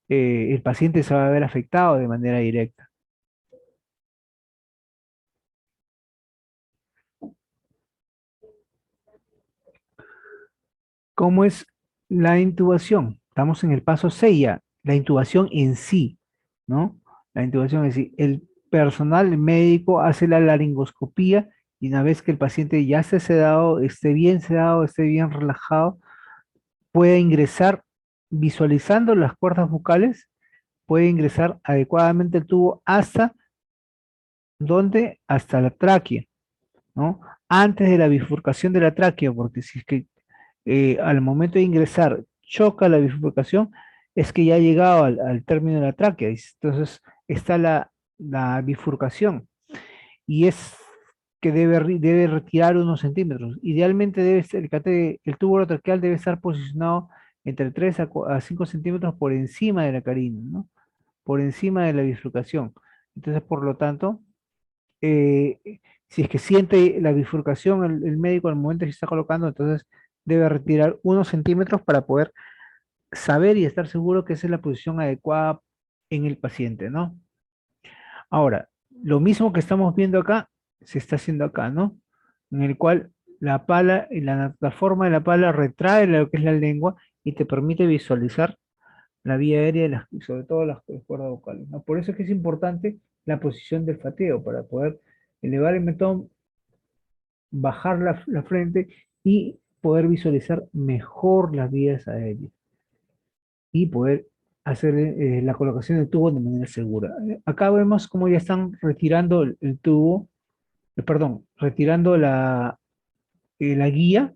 el paciente se va a ver afectado de manera directa. ¿Cómo es la intubación? Estamos en el paso 6 ya, la intubación en sí, ¿no? La intubación en sí. El personal médico hace la laringoscopía y una vez que el paciente ya esté sedado, esté bien relajado, puede ingresar visualizando las cuerdas bucales, puede ingresar adecuadamente el tubo hasta ¿dónde? Hasta la tráquea, ¿no? Antes de la bifurcación de la tráquea, porque si es que al momento de ingresar choca la bifurcación, es que ya ha llegado al término de la tráquea. Entonces está la bifurcación y es que debe retirar unos centímetros. Idealmente el tubo traqueal debe estar posicionado entre 3 a 5 centímetros por encima de la carina, ¿no? Por encima de la bifurcación. Entonces, por lo tanto, eh, si es que siente la bifurcación el médico al momento que se está colocando, entonces debe retirar unos centímetros para poder saber y estar seguro que esa es la posición adecuada en el paciente, ¿no? Ahora, lo mismo que estamos viendo acá, se está haciendo acá, ¿no? En el cual la pala, la forma de la pala retrae lo que es la lengua y te permite visualizar la vía aérea y sobre todo las cuerdas vocales, ¿no? Por eso es que es importante la posición del fateo, para poder elevar el mentón, bajar la frente y poder visualizar mejor las vías aéreas y poder hacer la colocación del tubo de manera segura. Acá vemos cómo ya están retirando el tubo, perdón, retirando la guía,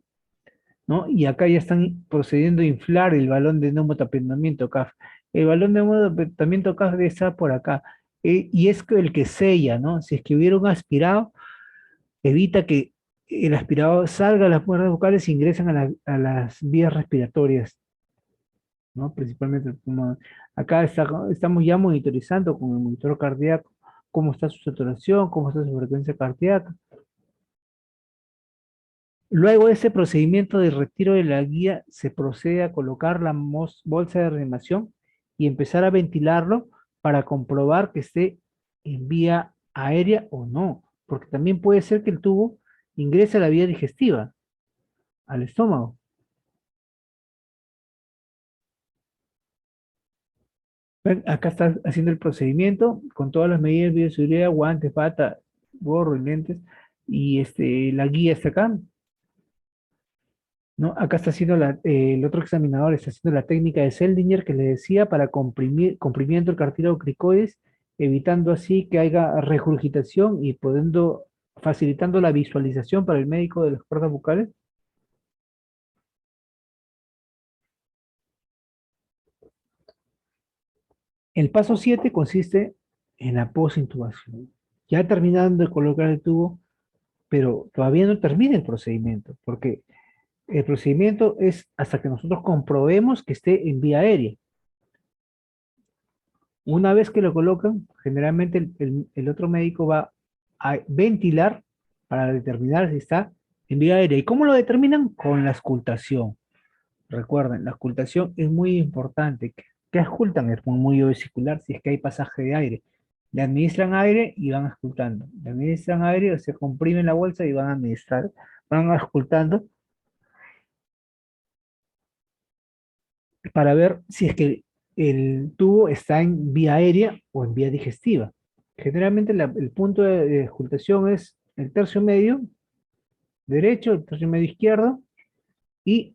¿no? Y acá ya están procediendo a inflar el balón de neumotapetamiento CAF. El balón de neumotapetamiento CAF está por acá, y es el que sella, ¿no? Si es que hubiera un aspirado, evita que el aspirado salga a las cuerdas vocales e ingresan a las vías respiratorias, ¿no? Principalmente el pulmón. Acá estamos ya monitorizando con el monitor cardíaco cómo está su saturación, cómo está su frecuencia cardíaca. Luego de ese procedimiento de retiro de la guía, se procede a colocar la bolsa de reanimación y empezar a ventilarlo para comprobar que esté en vía aérea o no, porque también puede ser que el tubo ingrese a la vía digestiva, al estómago. Ven, acá está haciendo el procedimiento con todas las medidas de bioseguridad, guantes, bata, gorro y lentes, y la guía está acá, ¿no? Acá está haciendo el otro examinador, está haciendo la técnica de Seldinger que le decía para comprimiendo el cartílago cricoides, evitando así que haya regurgitación y facilitando la visualización para el médico de las cuerdas bucales. El paso 7 consiste en la posintubación. Ya terminando de colocar el tubo, pero todavía no termina el procedimiento, porque el procedimiento es hasta que nosotros comprobemos que esté en vía aérea. Una vez que lo colocan, generalmente el otro médico va a ventilar para determinar si está en vía aérea. ¿Y cómo lo determinan? Con la auscultación. Recuerden, la auscultación es muy importante. ¿Qué auscultan? El pulmón vesicular, si es que hay pasaje de aire. Le administran aire y van auscultando. Le administran aire, se comprimen la bolsa y van auscultando para ver si es que el tubo está en vía aérea o en vía digestiva. Generalmente el punto de auscultación es el tercio medio derecho, el tercio medio izquierdo y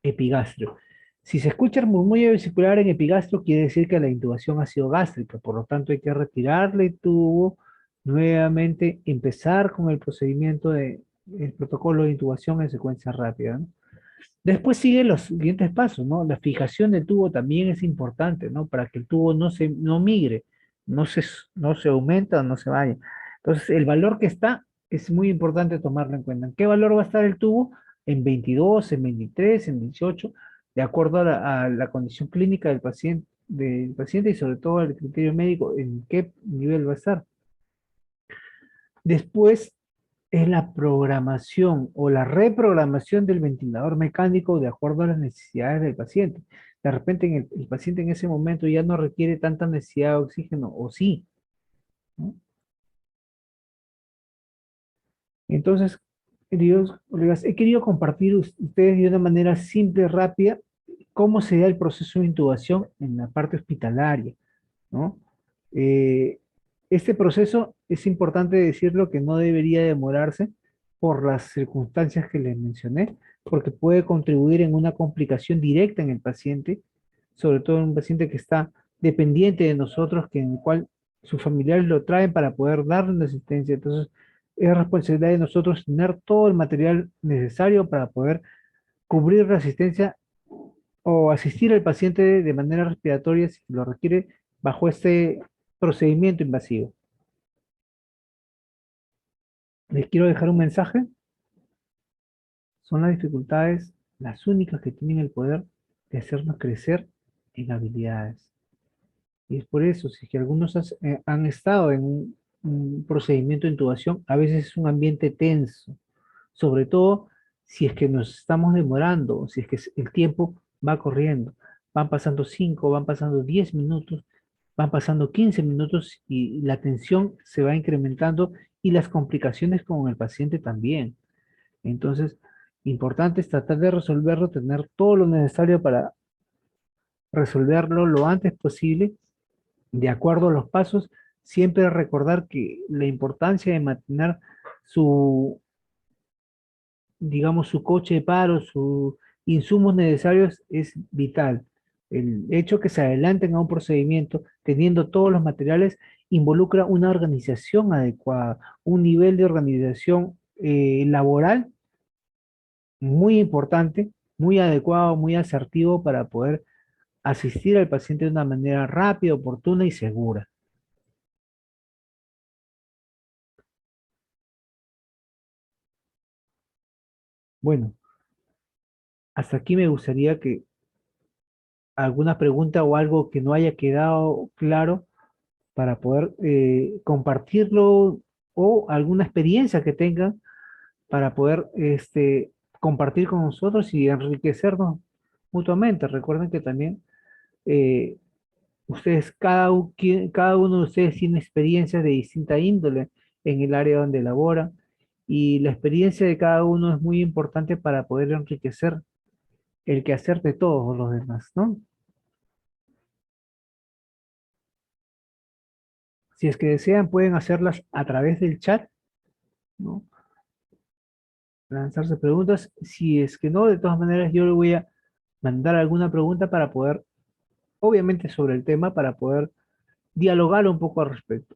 epigastrio. Si se escucha el murmullo vesicular en epigastrio, quiere decir que la intubación ha sido gástrica, por lo tanto hay que retirarle el tubo, nuevamente empezar con el procedimiento el protocolo de intubación en secuencia rápida, ¿no? Después siguen los siguientes pasos, ¿no? La fijación del tubo también es importante, ¿no? Para que el tubo no migre, no se aumenta o no se vaya. Entonces, el valor que está es muy importante tomarlo en cuenta. ¿En qué valor va a estar el tubo? En 22, en 23, en 18, de acuerdo a la condición clínica del paciente y sobre todo al criterio médico, en qué nivel va a estar. Después es la programación o la reprogramación del ventilador mecánico de acuerdo a las necesidades del paciente. De repente el paciente en ese momento ya no requiere tanta necesidad de oxígeno, o sí, ¿no? Entonces, queridos colegas, he querido compartir ustedes de una manera simple, rápida, cómo se da el proceso de intubación en la parte hospitalaria, ¿no? Eh, este proceso es importante decirlo que no debería demorarse por las circunstancias que les mencioné, porque puede contribuir en una complicación directa en el paciente, sobre todo en un paciente que está dependiente de nosotros, en el cual sus familiares lo traen para poder darle una asistencia. Entonces, es responsabilidad de nosotros tener todo el material necesario para poder cubrir la asistencia o asistir al paciente de manera respiratoria si lo requiere bajo este procedimiento invasivo. Les quiero dejar un mensaje. Son las dificultades las únicas que tienen el poder de hacernos crecer en habilidades. Y es por eso, si es que algunos han estado en un procedimiento de intubación, a veces es un ambiente tenso, sobre todo si es que nos estamos demorando, si es que el tiempo va corriendo. Van pasando 5, van pasando 10 minutos, van pasando 15 minutos y la tensión se va incrementando y las complicaciones con el paciente también. Entonces, importante es tratar de resolverlo, tener todo lo necesario para resolverlo lo antes posible, de acuerdo a los pasos, siempre recordar que la importancia de mantener su, digamos, su coche de paro, sus insumos necesarios es vital. El hecho que se adelanten a un procedimiento teniendo todos los materiales involucra una organización adecuada, un nivel de organización laboral muy importante, muy adecuado, muy asertivo para poder asistir al paciente de una manera rápida, oportuna y segura. Bueno, hasta aquí me gustaría que alguna pregunta o algo que no haya quedado claro para poder compartirlo o alguna experiencia que tengan para poder compartir con nosotros y enriquecernos mutuamente. Recuerden que también eh, ustedes, cada uno de ustedes tiene experiencias de distinta índole en el área donde labora y la experiencia de cada uno es muy importante para poder enriquecer el quehacer de todos los demás, ¿no? Si es que desean, pueden hacerlas a través del chat, ¿no? Lanzarse preguntas. Si es que no, de todas maneras, yo le voy a mandar alguna pregunta para poder, obviamente sobre el tema, para poder dialogar un poco al respecto.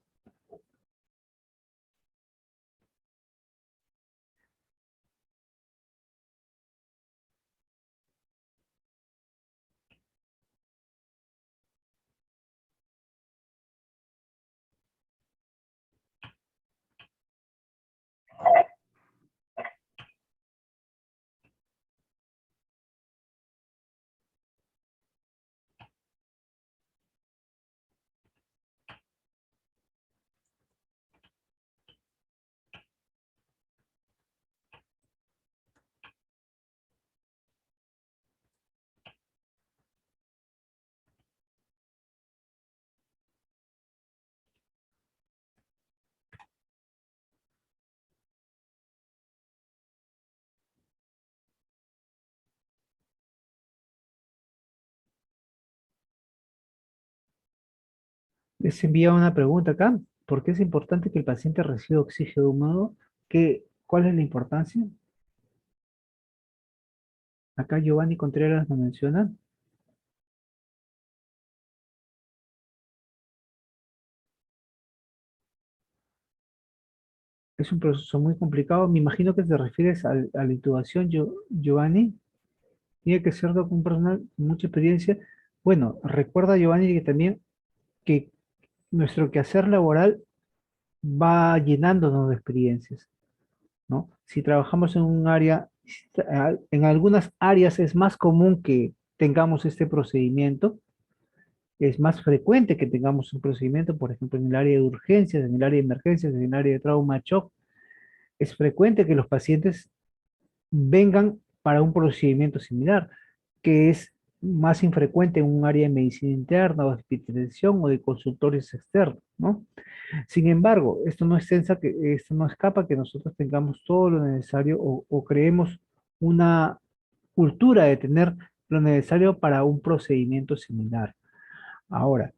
Les envía una pregunta acá. ¿Por qué es importante que el paciente reciba oxígeno húmedo? ¿Cuál es la importancia? Acá Giovanni Contreras lo menciona. Es un proceso muy complicado. Me imagino que te refieres a la intubación, Giovanni. Tiene que ser un personal con mucha experiencia. Bueno, recuerda, Giovanni, que también que nuestro quehacer laboral va llenándonos de experiencias, ¿no? Si trabajamos en un área, en algunas áreas es más común que tengamos este procedimiento, es más frecuente que tengamos un procedimiento, por ejemplo, en el área de urgencias, en el área de emergencias, en el área de trauma shock, es frecuente que los pacientes vengan para un procedimiento similar, que es más infrecuente en un área de medicina interna, o de hospitalización o de consultorios externos, ¿no? Sin embargo, esto no escapa que nosotros tengamos todo lo necesario o creemos una cultura de tener lo necesario para un procedimiento similar. Ahora,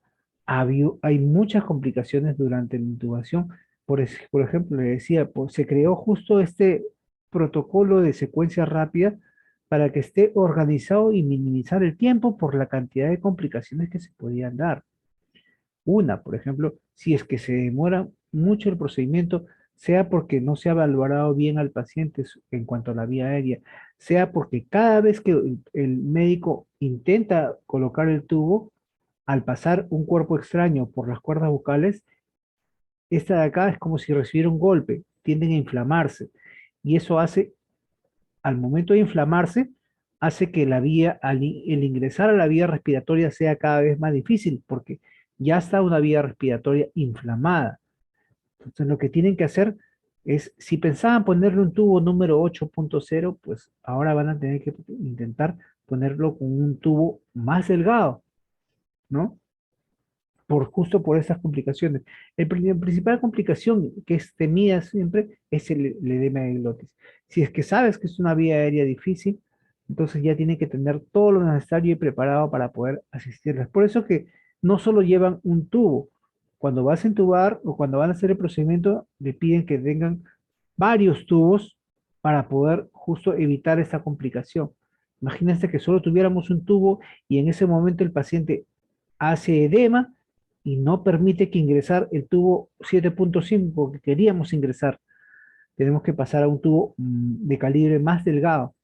hay muchas complicaciones durante la intubación. Por ejemplo, le decía, pues, se creó justo este protocolo de secuencia rápida para que esté organizado y minimizar el tiempo por la cantidad de complicaciones que se podían dar. Una, por ejemplo, si es que se demora mucho el procedimiento, sea porque no se ha valorado bien al paciente en cuanto a la vía aérea, sea porque cada vez que el médico intenta colocar el tubo, al pasar un cuerpo extraño por las cuerdas bucales, esta de acá es como si recibiera un golpe, tienden a inflamarse. Y eso hace, al momento de inflamarse, hace que la vía, el ingresar a la vía respiratoria sea cada vez más difícil, porque ya está una vía respiratoria inflamada. Entonces, lo que tienen que hacer es, si pensaban ponerle un tubo número 8.0, pues ahora van a tener que intentar ponerlo con un tubo más delgado, ¿no? Justo por esas complicaciones. La principal complicación que es temida siempre es el edema de glotis. Si es que sabes que es una vía aérea difícil, entonces ya tiene que tener todo lo necesario y preparado para poder asistirlas. Por eso que no solo llevan un tubo. Cuando vas a entubar o cuando van a hacer el procedimiento, le piden que tengan varios tubos para poder justo evitar esta complicación. Imagínense que solo tuviéramos un tubo y en ese momento el paciente hace edema y no permite que ingresar el tubo 7.5 que queríamos ingresar. Tenemos que pasar a un tubo de calibre más delgado.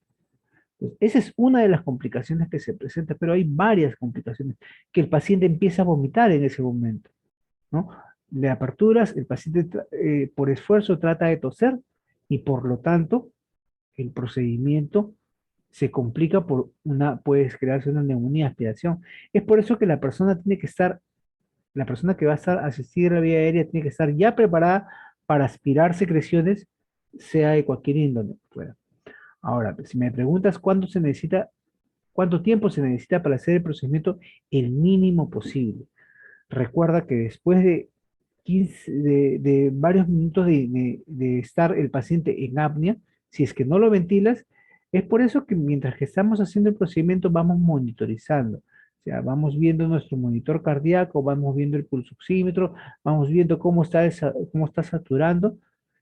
Pues esa es una de las complicaciones que se presenta, pero hay varias complicaciones, que el paciente empieza a vomitar en ese momento, ¿no? De aperturas, el paciente por esfuerzo trata de toser y por lo tanto el procedimiento se complica puede crearse una neumonía de aspiración. Es por eso que la persona que va a estar asistida a la vía aérea tiene que estar ya preparada para aspirar secreciones, sea de cualquier índole fuera. Ahora, si me preguntas cuánto tiempo se necesita para hacer el procedimiento, el mínimo posible. Recuerda que después de 15, de varios minutos de estar el paciente en apnea, si es que no lo ventilas, es por eso que mientras que estamos haciendo el procedimiento vamos monitorizando. O sea, vamos viendo nuestro monitor cardíaco, vamos viendo el pulso oxímetro, vamos viendo cómo está saturando.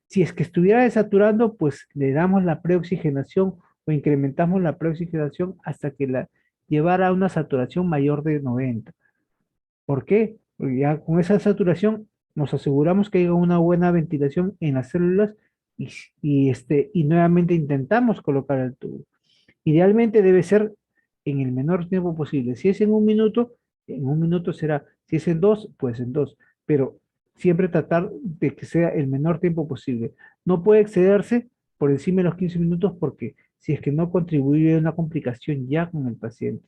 Si es que estuviera desaturando, pues le damos la preoxigenación o incrementamos la preoxigenación hasta que la llevara a una saturación mayor de 90. ¿Por qué? Porque ya con esa saturación nos aseguramos que haya una buena ventilación en las células y nuevamente intentamos colocar el tubo. Idealmente debe ser en el menor tiempo posible. Si es en un minuto será. Si es en dos, pues en dos. Pero siempre tratar de que sea el menor tiempo posible. No puede excederse por encima de los 15 minutos porque si es que no contribuye a una complicación ya con el paciente.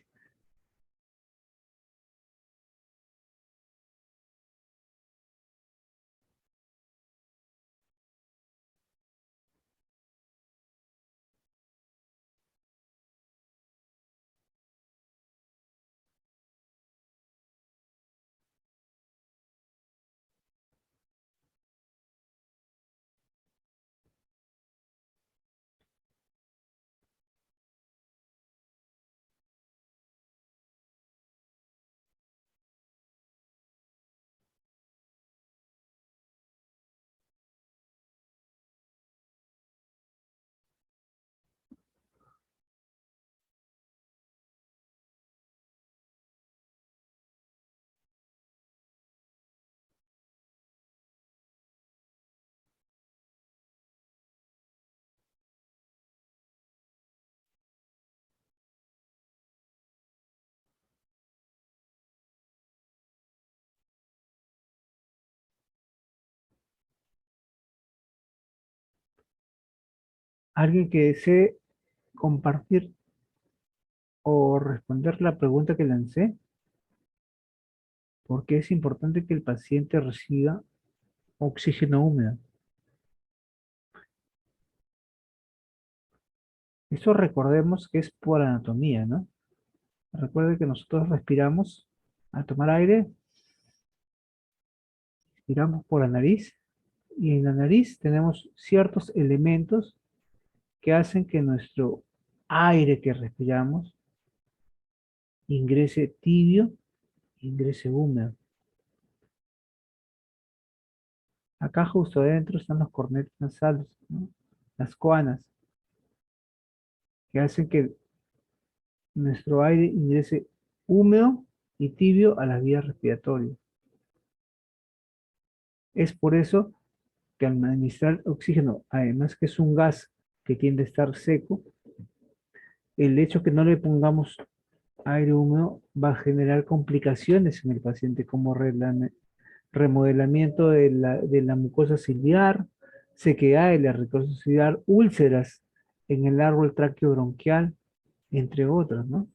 Alguien que desee compartir o responder la pregunta que lancé, porque es importante que el paciente reciba oxígeno húmedo. Esto recordemos que es por anatomía, ¿no? Recuerde que nosotros respiramos al tomar aire, respiramos por la nariz y en la nariz tenemos ciertos elementos que hacen que nuestro aire que respiramos ingrese tibio, ingrese húmedo. Acá justo adentro están los cornetes nasales, ¿no? Las coanas, que hacen que nuestro aire ingrese húmedo y tibio a las vías respiratorias. Es por eso que al administrar oxígeno, además que es un gas que tiende a estar seco, el hecho que no le pongamos aire húmedo va a generar complicaciones en el paciente como remodelamiento de la mucosa ciliar, sequedad de la mucosa ciliar, úlceras en el árbol tráqueo bronquial, entre otras, ¿no?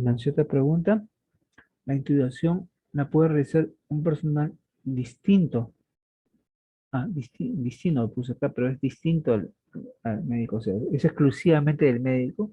La ansiota pregunta, la intubación la puede realizar un personal distinto. Distinto, lo puse acá, pero es distinto al médico, o sea, es exclusivamente del médico.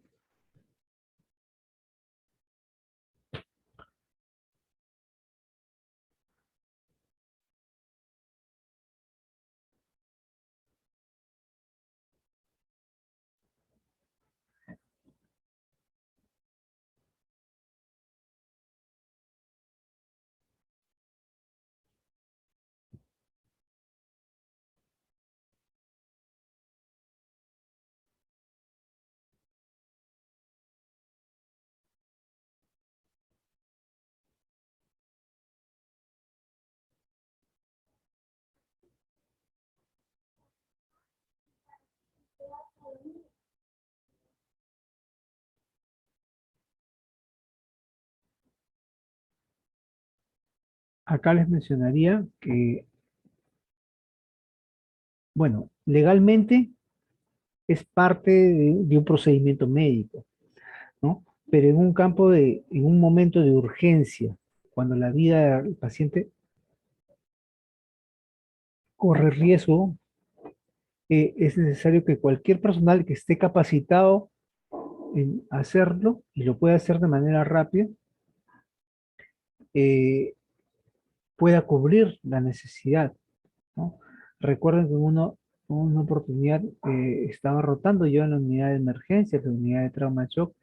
Acá les mencionaría que, bueno, legalmente es parte de un procedimiento médico, ¿no? Pero en un momento de urgencia, cuando la vida del paciente corre riesgo, es necesario que cualquier personal que esté capacitado en hacerlo y lo pueda hacer de manera rápida, eh, pueda cubrir la necesidad, ¿no? Recuerden que una oportunidad estaba rotando yo en la unidad de emergencia, la unidad de trauma de shock,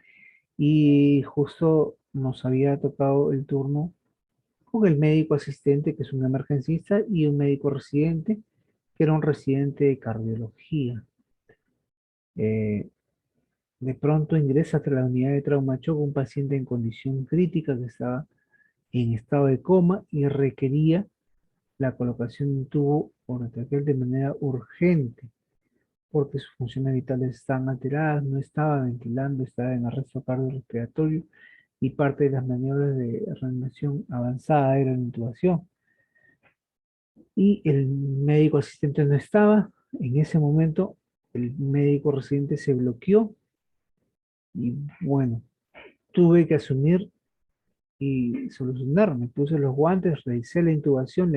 y justo nos había tocado el turno con el médico asistente, que es un emergencista, y un médico residente, que era un residente de cardiología. Eh, de pronto ingresa a la unidad de trauma shock un paciente en condición crítica que estaba en estado de coma y requería la colocación de un tubo orotraqueal de manera urgente, porque sus funciones vitales estaban alteradas, no estaba ventilando, estaba en arresto cardiorrespiratorio y parte de las maniobras de reanimación avanzada era la intubación. Y el médico asistente no estaba. En ese momento, el médico residente se bloqueó y bueno, tuve que asumir y solucionar. Me puse los guantes, revisé la intubación,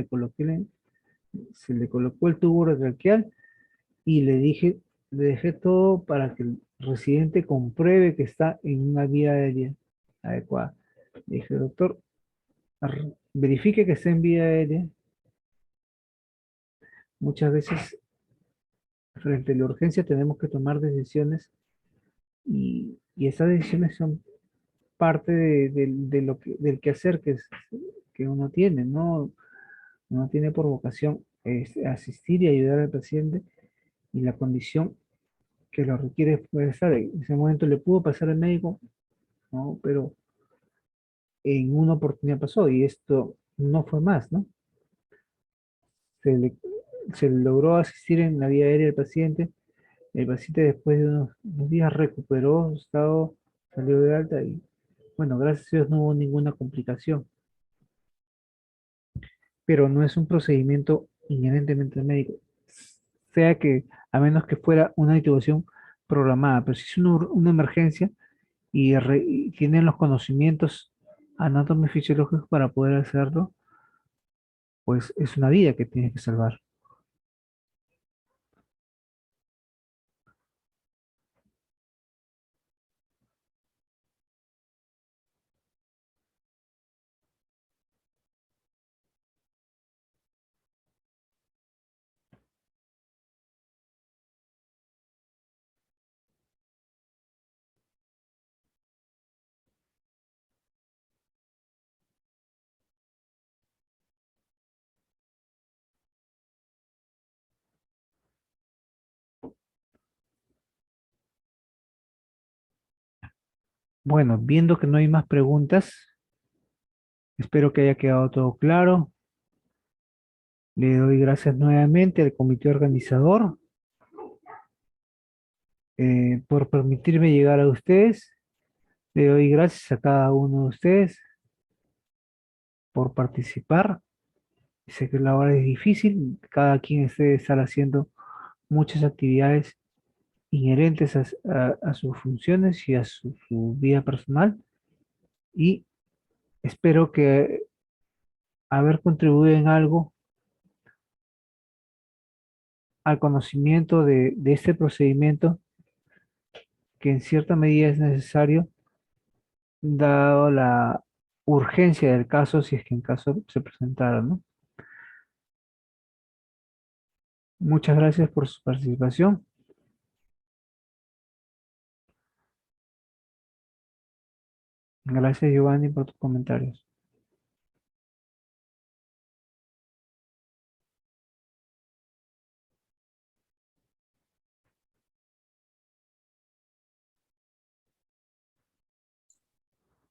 se le colocó el tubo orotraqueal y le dejé todo para que el residente compruebe que está en una vía aérea adecuada. Le dije, doctor, verifique que está en vía aérea. Muchas veces, frente a la urgencia, tenemos que tomar decisiones y esas decisiones son parte de lo del quehacer que uno tiene, ¿no? Uno tiene por vocación asistir y ayudar al paciente y la condición que lo requiere puede estar. En ese momento le pudo pasar al médico, ¿no? Pero en una oportunidad pasó y esto no fue más, ¿no? Se le, se logró asistir en la vía aérea del paciente. El paciente después de unos días recuperó su estado, salió de alta y, bueno, gracias a Dios no hubo ninguna complicación. Pero no es un procedimiento inherentemente médico. Sea que, a menos que fuera una intubación programada, pero si es una emergencia y tienen los conocimientos anatómicos fisiológicos para poder hacerlo, pues es una vida que tienes que salvar. Bueno, viendo que no hay más preguntas, espero que haya quedado todo claro. Le doy gracias nuevamente al comité organizador por permitirme llegar a ustedes. Le doy gracias a cada uno de ustedes por participar. Sé que la hora es difícil, cada quien debe estar haciendo muchas actividades inherentes a sus funciones y a su vida personal. Y espero que haber contribuido en algo al conocimiento de este procedimiento que en cierta medida es necesario, dado la urgencia del caso, si es que en caso se presentara, ¿no? Muchas gracias por su participación. Gracias, Giovanni, por tus comentarios.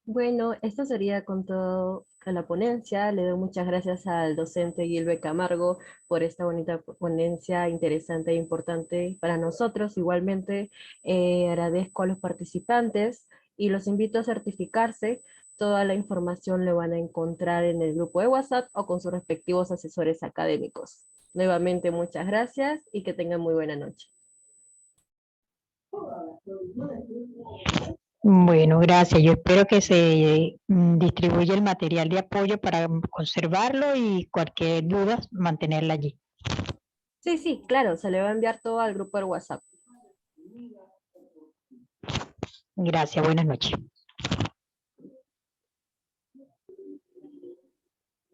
Bueno, esto sería con todo a la ponencia. Le doy muchas gracias al docente Gilbert Camargo por esta bonita ponencia interesante e importante para nosotros. Igualmente, agradezco a los participantes y los invito a certificarse. Toda la información la van a encontrar en el grupo de WhatsApp o con sus respectivos asesores académicos. Nuevamente, muchas gracias y que tengan muy buena noche. Bueno, gracias. Yo espero que se distribuya el material de apoyo para conservarlo y cualquier duda mantenerla allí. Sí, sí, claro, se le va a enviar todo al grupo de WhatsApp. Gracias, buenas noches.